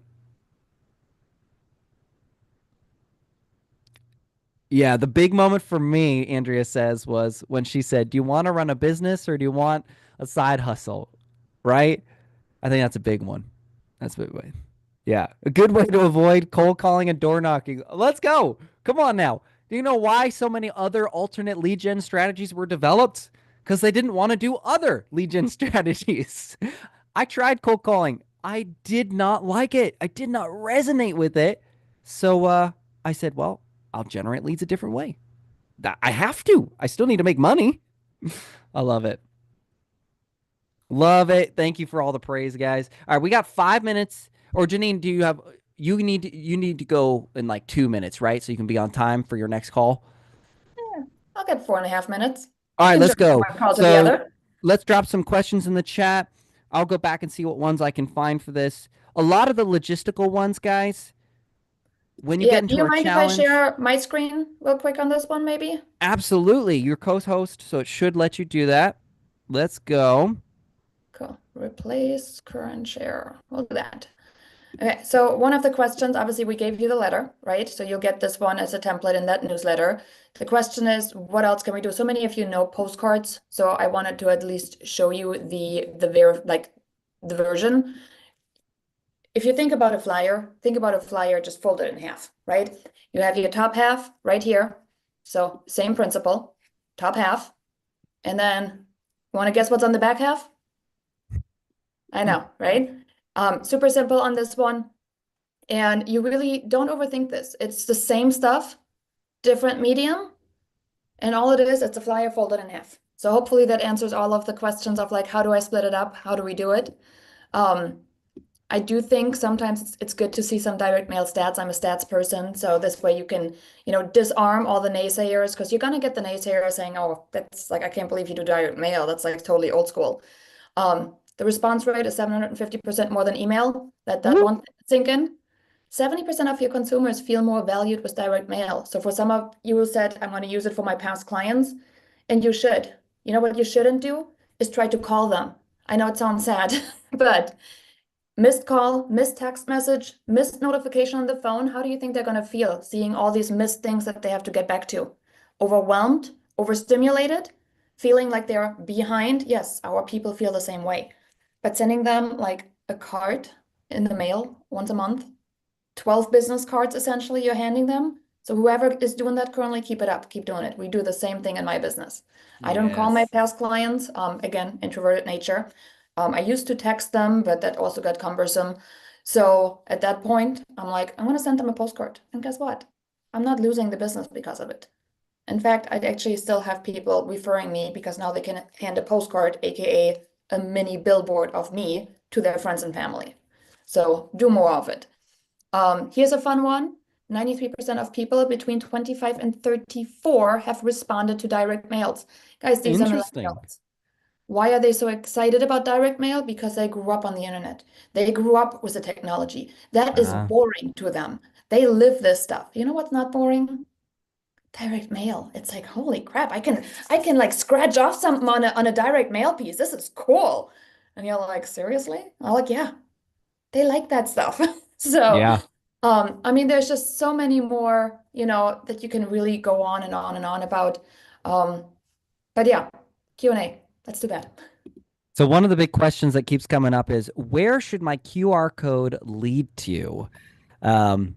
Yeah, the big moment for me, Andrea says, was when she said, "Do you want to run a business or do you want a side hustle?" Right? I think that's a big one. That's a big way. Yeah, a good way to avoid cold calling and door knocking. Let's go. Come on now. Do you know why so many other alternate lead gen strategies were developed? Because they didn't want to do other lead gen strategies. I tried cold calling. I did not like it. I did not resonate with it. So I said, well, I'll generate leads a different way. I have to. I still need to make money. I love it. Love it. Thank you for all the praise, guys. All right, we got 5 minutes. Or Janine, do you have you need to go in like 2 minutes, right? So you can be on time for your next call. Yeah, I'll get 4.5 minutes. All I right, can let's jump from go. one call to the So other. let's drop some questions in the chat. I'll go back and see what ones I can find for this. A lot of the logistical ones, guys, when you Yeah, get do into you our mind if I challenge, share my screen real quick on this one, maybe? absolutely. You're co-host, so it should let you do that. Let's go. Cool. Replace current share. We'll do that. Okay, so one of the questions, obviously, we gave you the letter, right? So you'll get this one as a template in that newsletter. The question is, what else can we do? So many of you know postcards, so I wanted to at least show you the version. If you think about a flyer just folded in half, right? You have your top half right here. So same principle, top half. And then you want to guess what's on the back half? I know, right? Super simple on this one. And you really don't overthink this. It's the same stuff, different medium, and all it is, it's a flyer folded in half. So hopefully that answers all of the questions of like, how do I split it up? How do we do it? Um, I do think sometimes it's good to see some direct mail stats. I'm a stats person, so this way you can, disarm all the naysayers because you're gonna get the naysayers saying, "Oh, that's like I can't believe you do direct mail. That's like totally old school." The response rate is 750% more than email. Let that Woo. one sink in. 70% of your consumers feel more valued with direct mail. So for some of you who said, I'm going to use it for my past clients, and you should. You know what you shouldn't do is try to call them. I know it sounds sad, but missed call, missed text message, missed notification on the phone. How do you think they're going to feel seeing all these missed things that they have to get back to? Overwhelmed, overstimulated, feeling like they're behind? Yes, our people feel the same way. But sending them like a card in the mail once a month, 12 business cards essentially you're handing them. So whoever is doing that currently, keep it up, keep doing it. We do the same thing in my business. I don't call my Yes. past clients, again, introverted nature. I used to text them, but that also got cumbersome. So at that point, I'm like, I'm going to send them a postcard. And guess what? I'm not losing the business because of it. In fact, I actually still have people referring me because now they can hand a postcard, aka a mini billboard of me, to their friends and family. So do more of it. Here's a fun one. 93% of people between 25 and 34 have responded to direct mails. Guys, these are Interesting. millennials. Why are they so excited about direct mail? Because they grew up on the internet. They grew up with the technology. That is Uh, boring to them. They live this stuff. You know what's not boring? Direct mail. It's like, holy crap, I can like scratch off something on a direct mail piece. This is cool. And you're like, seriously? I'm like, yeah, they like that stuff. So, yeah. I mean, there's just so many more, that you can really go on and on and on about. Um, but yeah, Q&A. Let's do that. So one of the big questions that keeps coming up is where should my QR code lead to? Um,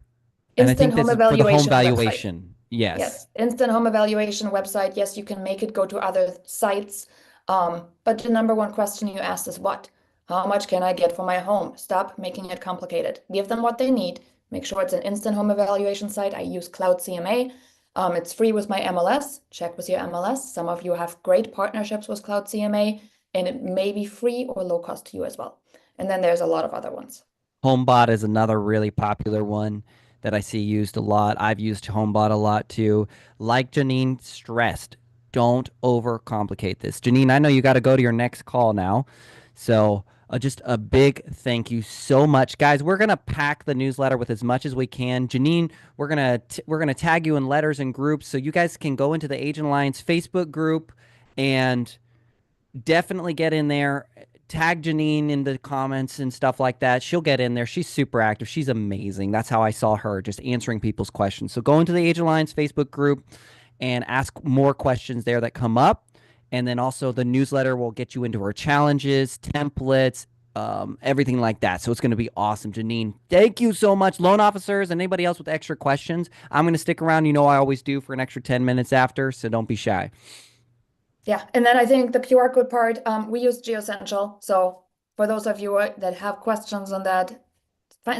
and I Instant think this home is for the home evaluation website. valuation. Yes. Yes, instant home evaluation website. Yes, you can make it go to other sites. But the number one question you asked is what? How much can I get for my home? Stop making it complicated. Give them what they need. Make sure it's an instant home evaluation site. I use Cloud CMA. It's free with my MLS. Check with your MLS. Some of you have great partnerships with Cloud CMA, and it may be free or low cost to you as well. And then there's a lot of other ones. HomeBot is another really popular one that I see used a lot. I've used HomeBot a lot too. Like Janine stressed, don't overcomplicate this. Janine, I know you got to go to your next call now. So, just a big thank you so much, guys. We're gonna pack the newsletter with as much as we can. Janine, we're gonna tag you in letters and groups so you guys can go into the Agent Alliance Facebook group and definitely get in there. tag Janine in the comments and stuff like that. She'll get in there. She's super active. She's amazing. That's how I saw her, just answering people's questions. So go into the Age Alliance Facebook group and ask more questions there that come up. And then also the newsletter will get you into our challenges, templates, everything like that. So it's going to be awesome. Janine, thank you so much. Loan officers and anybody else with extra questions, I'm going to stick around. You know, I always do for an extra 10 minutes after. So don't be shy. Yeah, and then I think the QR code part, we use GeoCentral. So for those of you that have questions on that,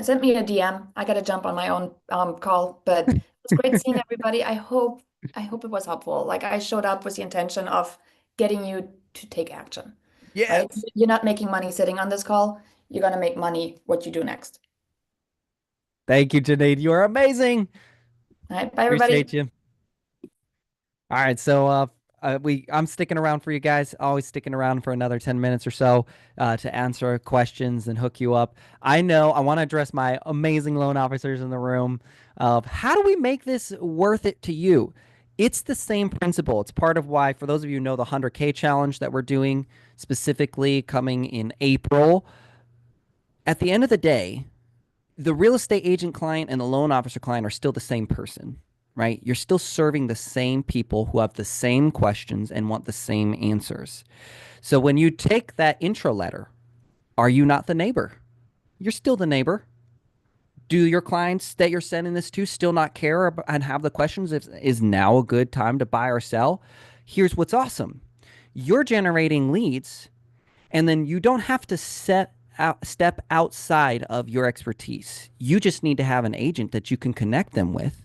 send me a DM. I got to jump on my own call, but it's great seeing everybody. I hope it was helpful. Like I showed up with the intention of getting you to take action, right? Yes. You're not making money sitting on this call. You're gonna make money what you do next. Thank you, Janine. You are amazing. All right, bye everybody. Appreciate you. All right, so I'm sticking around for you guys. Always sticking around for another 10 minutes or so to answer questions and hook you up. I know I want to address my amazing loan officers in the room of how do we make this worth it to you? It's the same principle. It's part of why, for those of you who know the 100K challenge that we're doing specifically coming in April, at the end of the day, the real estate agent client and the loan officer client are still the same person, right? You're still serving the same people who have the same questions and want the same answers. So when you take that intro letter, are you not the neighbor? You're still the neighbor. Do your clients that you're sending this to still not care and have the questions? Is now a good time to buy or sell? Here's what's awesome. You're generating leads, and then you don't have to step outside of your expertise. You just need to have an agent that you can connect them with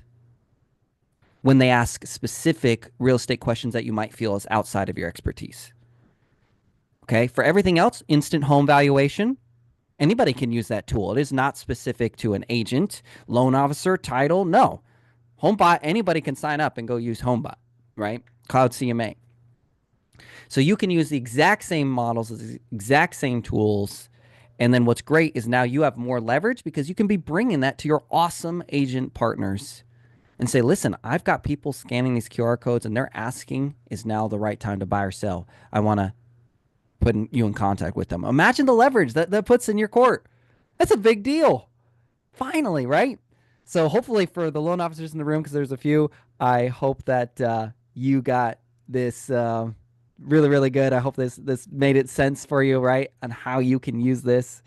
when they ask specific real estate questions that you might feel is outside of your expertise. Okay. For everything else, instant home valuation, anybody can use that tool. It is not specific to an agent, loan officer, title. No. HomeBot, anybody can sign up and go use HomeBot, right? Cloud CMA. So you can use the exact same models, the exact same tools. And then what's great is now you have more leverage because you can be bringing that to your awesome agent partners and say, listen, I've got people scanning these QR codes and they're asking, is now the right time to buy or sell? I want to put you in contact with them. Imagine the leverage that puts in your court. That's a big deal. Finally, right? So hopefully for the loan officers in the room, because there's a few, I hope that you got this really, really good. I hope this made it sense for you, right? On how you can use this.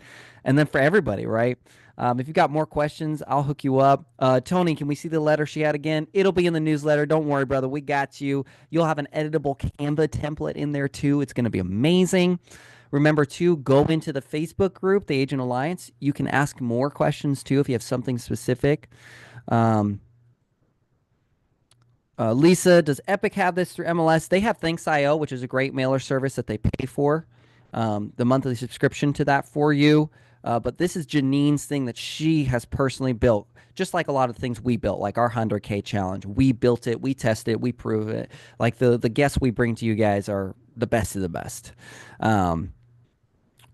And then for everybody, right? If you've got more questions, I'll hook you up. Tony, can we see the letter she had again? It'll be in the newsletter. Don't worry, brother. We got you. You'll have an editable Canva template in there too. It's going to be amazing. Remember to go into the Facebook group, the Agent Alliance. You can ask more questions too if you have something specific. Lisa, does Epic have this through MLS? They have Thanks.io, which is a great mailer service that they pay for, the monthly subscription to that for you. But this is Janine's thing that she has personally built, just like a lot of things we built, like our 100K challenge. We built it, we tested it, we prove it. Like the guests we bring to you guys are the best of the best. All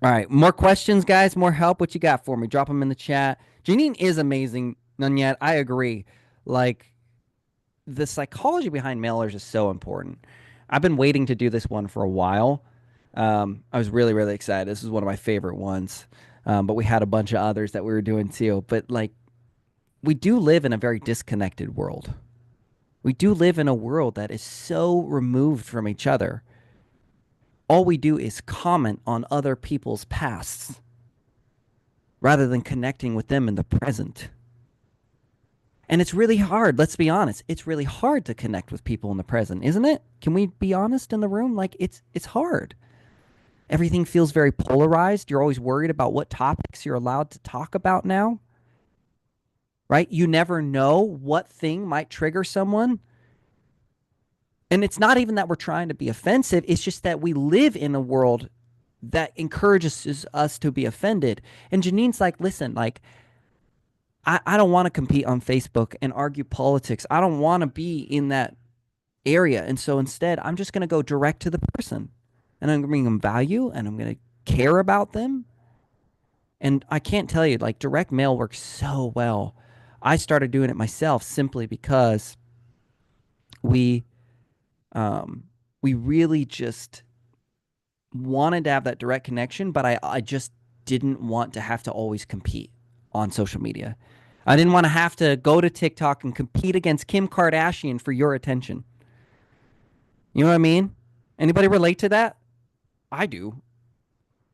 right, more questions, guys, more help. What you got for me? Drop them in the chat. Janine is amazing, none yet. I agree. Like, the psychology behind mailers is so important. I've been waiting to do this one for a while. I was really, really excited. This is one of my favorite ones. But we had a bunch of others that we were doing too. But like, we do live in a very disconnected world. We do live in a world that is so removed from each other. All we do is comment on other people's pasts rather than connecting with them in the present. And it's really hard. Let's be honest. It's really hard to connect with people in the present, isn't it? Can we be honest in the room? Like it's hard. Everything feels very polarized. You're always worried about what topics you're allowed to talk about now, right? You never know what thing might trigger someone. And it's not even that we're trying to be offensive. It's just that we live in a world that encourages us to be offended. And Janine's like, listen, like, I don't want to compete on Facebook and argue politics. I don't want to be in that area. And so instead, I'm just going to go direct to the person and I'm going to bring them value and I'm going to care about them. And I can't tell you, like, direct mail works so well. I started doing it myself simply because we we really just wanted to have that direct connection, but I just didn't want to have to always compete on social media. I didn't want to have to go to TikTok and compete against Kim Kardashian for your attention. You know what I mean? Anybody relate to that? I do.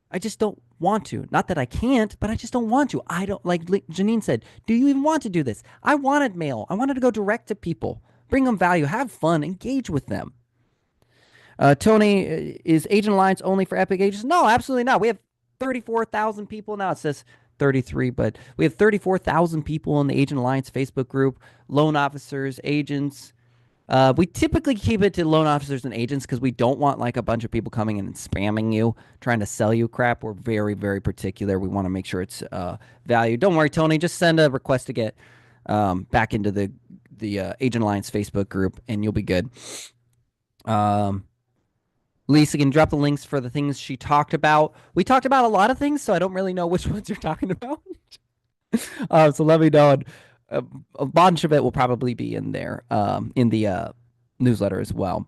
I just don't want to. Not that I can't, but I just don't want to. I don't, like Janine said, do you even want to do this? I wanted mail. I wanted to go direct to people, bring them value, have fun, engage with them. Tony, is Agent Alliance only for Epic agents? No, absolutely not. We have 34,000 people now. It says 33, but we have 34,000 people in the Agent Alliance Facebook group, loan officers, agents. We typically keep it to loan officers and agents because we don't want like a bunch of people coming in and spamming you, trying to sell you crap. We're very, very particular. We want to make sure it's value. Don't worry, Tony. Just send a request to get back into the Agent Alliance Facebook group, and you'll be good. Lisa can drop the links for the things she talked about. We talked about a lot of things, so I don't really know which ones you're talking about. So let me know. And, a bunch of it will probably be in there, in the newsletter as well.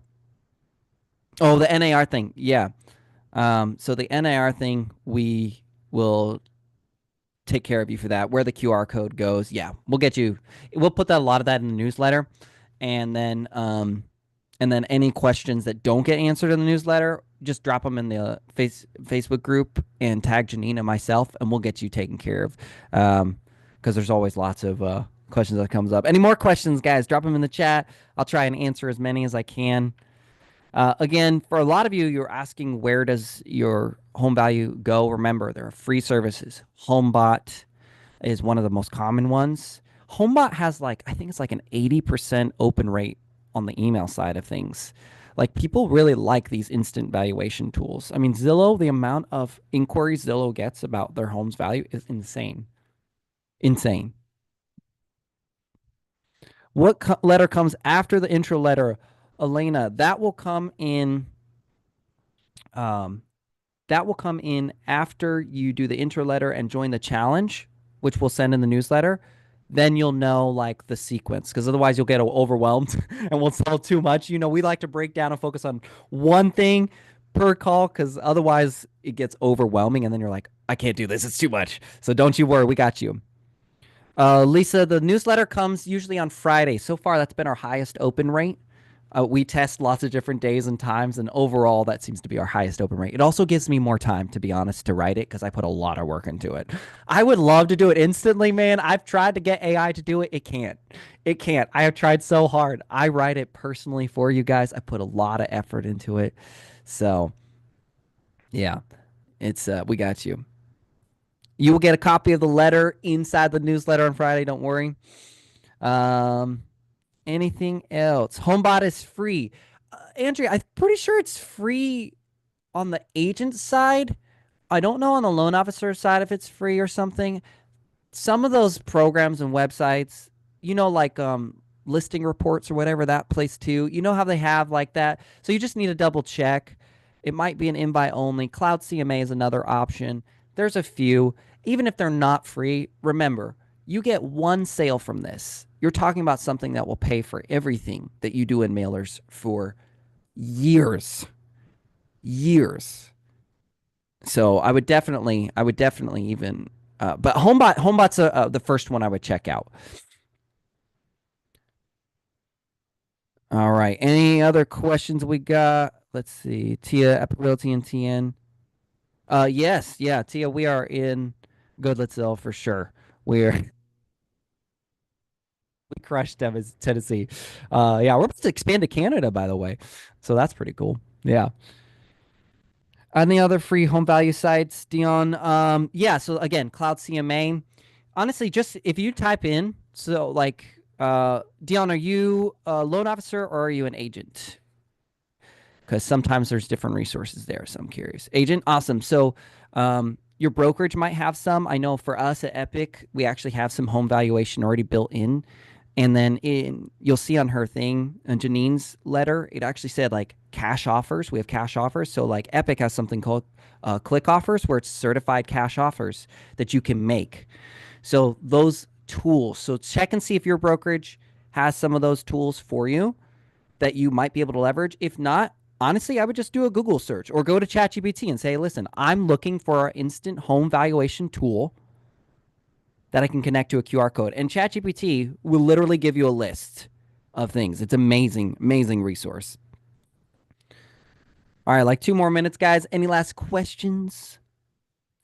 Oh, the NAR thing. Yeah. So the NAR thing, we will take care of you for that. Where the QR code goes, yeah, we'll get you. We'll put that a lot of that in the newsletter, and then any questions that don't get answered in the newsletter, just drop them in the Facebook group and tag Janine and myself, and we'll get you taken care of. Because there's always lots of questions that comes up. Any more questions, guys? Drop them in the chat. I'll try and answer as many as I can. Again, for a lot of you, you're asking where does your home value go? Remember, there are free services. HomeBot is one of the most common ones. HomeBot has like, I think it's like an 80% open rate on the email side of things. Like people really like these instant valuation tools. I mean, Zillow, the amount of inquiries Zillow gets about their home's value is insane. Insane. What letter comes after the intro letter, Elena? Um, that will come in after you do the intro letter and join the challenge, which we'll send in the newsletter. Then you'll know like the sequence, because otherwise you'll get overwhelmed and we'll sell too much. You know, we like to break down and focus on one thing per call, because otherwise it gets overwhelming and then you're like, I can't do this. It's too much. So don't you worry. We got you. Lisa, the newsletter comes usually on Friday. So far, that's been our highest open rate. We test lots of different days and times, and overall, that seems to be our highest open rate. It also gives me more time, to be honest, to write it because I put a lot of work into it. I would love to do it instantly, man. I've tried to get AI to do it. It can't. It can't. I have tried so hard. I write it personally for you guys. I put a lot of effort into it. So, yeah, it's we got you. You will get a copy of the letter inside the newsletter on Friday. Don't worry. Um, Anything else? HomeBot is free. Andrea, I'm pretty sure it's free on the agent side. I don't know on the loan officer side if it's free or something. Some of those programs and websites, like listing reports or whatever, that place too. You know how they have like that. So you just need to double check. It might be an invite only. Cloud CMA is another option. There's a few. Even if they're not free, remember, you get one sale from this. You're talking about something that will pay for everything that you do in mailers for years. Years. So I would definitely even, but HomeBot's the first one I would check out. All right. Any other questions we got? Let's see. Tia, Epic Realty and TN. Yes, yeah, Tia, we are in Goodlettsville for sure. We crushed them as Tennessee. Yeah, we're about to expand to Canada, by the way. So that's pretty cool. Yeah. Any other free home value sites, Dion? Yeah, so again, Cloud CMA. Honestly, just if you type in, so like Dion, are you a loan officer or are you an agent? Because sometimes there's different resources there. So I'm curious. Agent, awesome. So your brokerage might have some. I know for us at Epic, we actually have some home valuation already built in. And then you'll see on her thing, on Janine's letter, it actually said like cash offers. We have cash offers. So like Epic has something called click offers, where it's certified cash offers that you can make. So those tools. So check and see if your brokerage has some of those tools for you that you might be able to leverage. If not, Honestly, I would just do a Google search or go to ChatGPT and say, listen, I'm looking for an instant home valuation tool that I can connect to a QR code. And ChatGPT will literally give you a list of things. It's amazing, amazing resource. All right, like 2 more minutes, guys. Any last questions?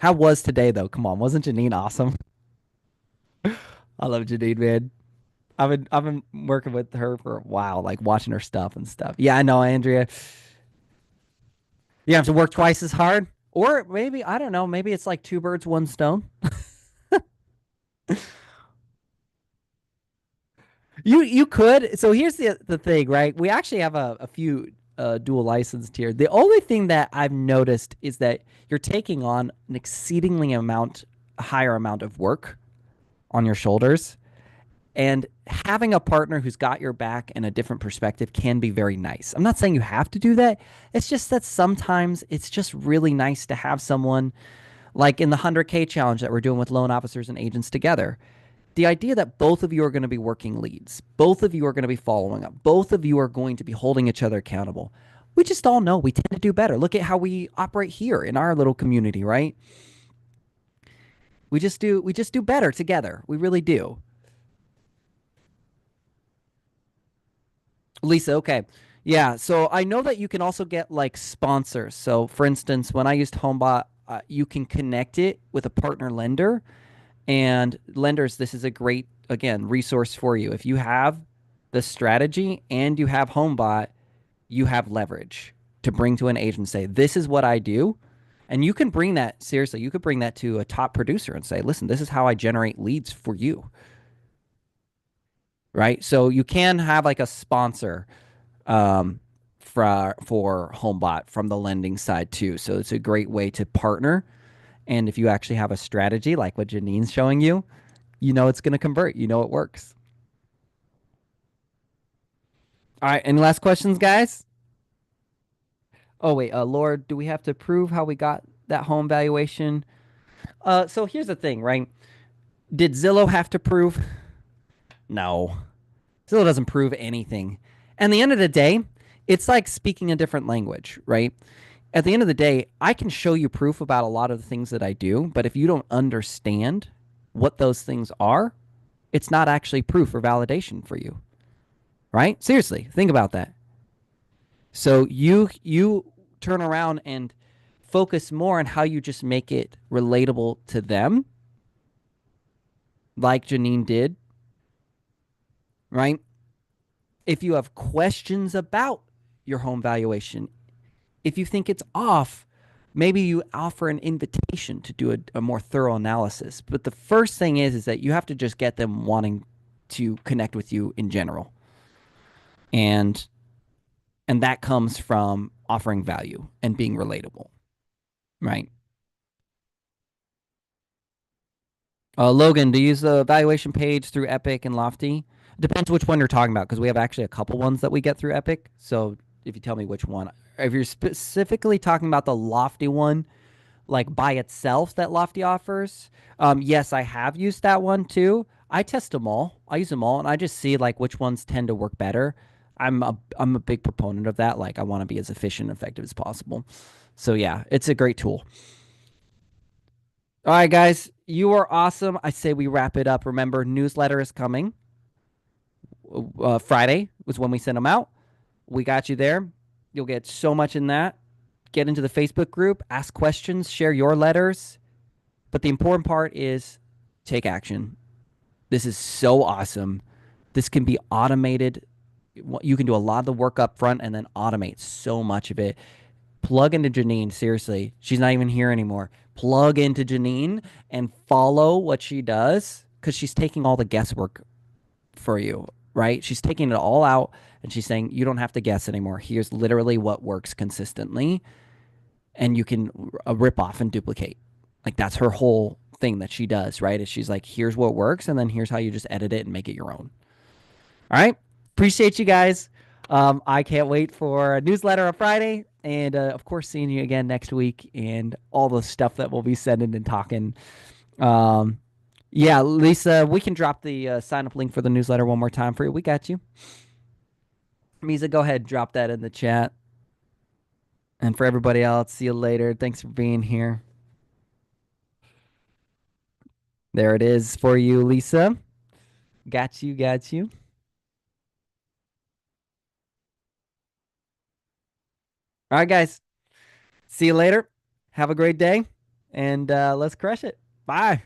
How was today, though? Come on, wasn't Janine awesome? I love Janine, man. I've been working with her for a while, like watching her stuff and stuff. Yeah, I know, Andrea. You have to work twice as hard, or maybe I don't know. Maybe it's like two birds, one stone. You could. So here's the thing, right? We actually have a few dual licensed here. The only thing that I've noticed is that you're taking on an exceedingly higher amount of work on your shoulders. And having a partner who's got your back and a different perspective can be very nice. I'm not saying you have to do that. It's just that sometimes it's just really nice to have someone like in the 100K challenge that we're doing with loan officers and agents together. The idea that both of you are going to be working leads, both of you are going to be following up, both of you are going to be holding each other accountable. We just all know we tend to do better. Look at how we operate here in our little community, right? We just do better together. We really do. Lisa, okay. Yeah, so I know that you can also get like sponsors. So, for instance, when I used HomeBot, you can connect it with a partner lender. And lenders, this is a great, again, resource for you. If you have the strategy and you have HomeBot, you have leverage to bring to an agent and say, this is what I do. And you can bring that, seriously, you could bring that to a top producer and say, listen, this is how I generate leads for you. Right. So you can have like a sponsor for HomeBot from the lending side too. So it's a great way to partner. And if you actually have a strategy like what Janine's showing you, you know it's going to convert. You know it works. All right. Any last questions, guys? Oh wait, Lord, do we have to prove how we got that home valuation? So here's the thing, right? Did Zillow have to prove? No. Zillow doesn't prove anything. And at the end of the day, it's like speaking a different language, right? At the end of the day, I can show you proof about a lot of the things that I do, but if you don't understand what those things are, it's not actually proof or validation for you, right? Seriously, think about that. So you turn around and focus more on how you just make it relatable to them, like Janine did, right? If you have questions about your home valuation, if you think it's off, maybe you offer an invitation to do a more thorough analysis. But the first thing is that you have to just get them wanting to connect with you in general. And and that comes from offering value and being relatable, right? Logan, do you use the valuation page through Epic and Lofty? Depends which one you're talking about because we have actually a couple ones that we get through Epic. So if you tell me which one, if you're specifically talking about the Lofty one, like by itself that Lofty offers, yes, I have used that one too. I test them all. I use them all, and I just see like which ones tend to work better. I'm a big proponent of that. Like I want to be as efficient and effective as possible. So yeah, it's a great tool. All right, guys, you are awesome. I say we wrap it up. Remember, newsletter is coming. Friday was when we send them out. We got you there. You'll get so much in that. Get into the Facebook group, ask questions, share your letters. But the important part is take action. This is so awesome. This can be automated. You can do a lot of the work up front and then automate so much of it. Plug into Janine. Seriously, she's not even here anymore. Plug into Janine and follow what she does because she's taking all the guesswork for you, right? She's taking it all out and she's saying, you don't have to guess anymore. Here's literally what works consistently, and you can rip off and duplicate. Like that's her whole thing that she does, right? Is she's like, here's what works, and then here's how you just edit it and make it your own. All right. Appreciate you guys. I can't wait for a newsletter on Friday. And of course, seeing you again next week and all the stuff that we'll be sending and talking. Um, yeah, Lisa, we can drop the sign up link for the newsletter one more time for you. We got you. Misa, go ahead, drop that in the chat. And for everybody else, see you later. Thanks for being here. There it is for you, Lisa. Got you, got you. All right, guys. See you later. Have a great day, and let's crush it. Bye.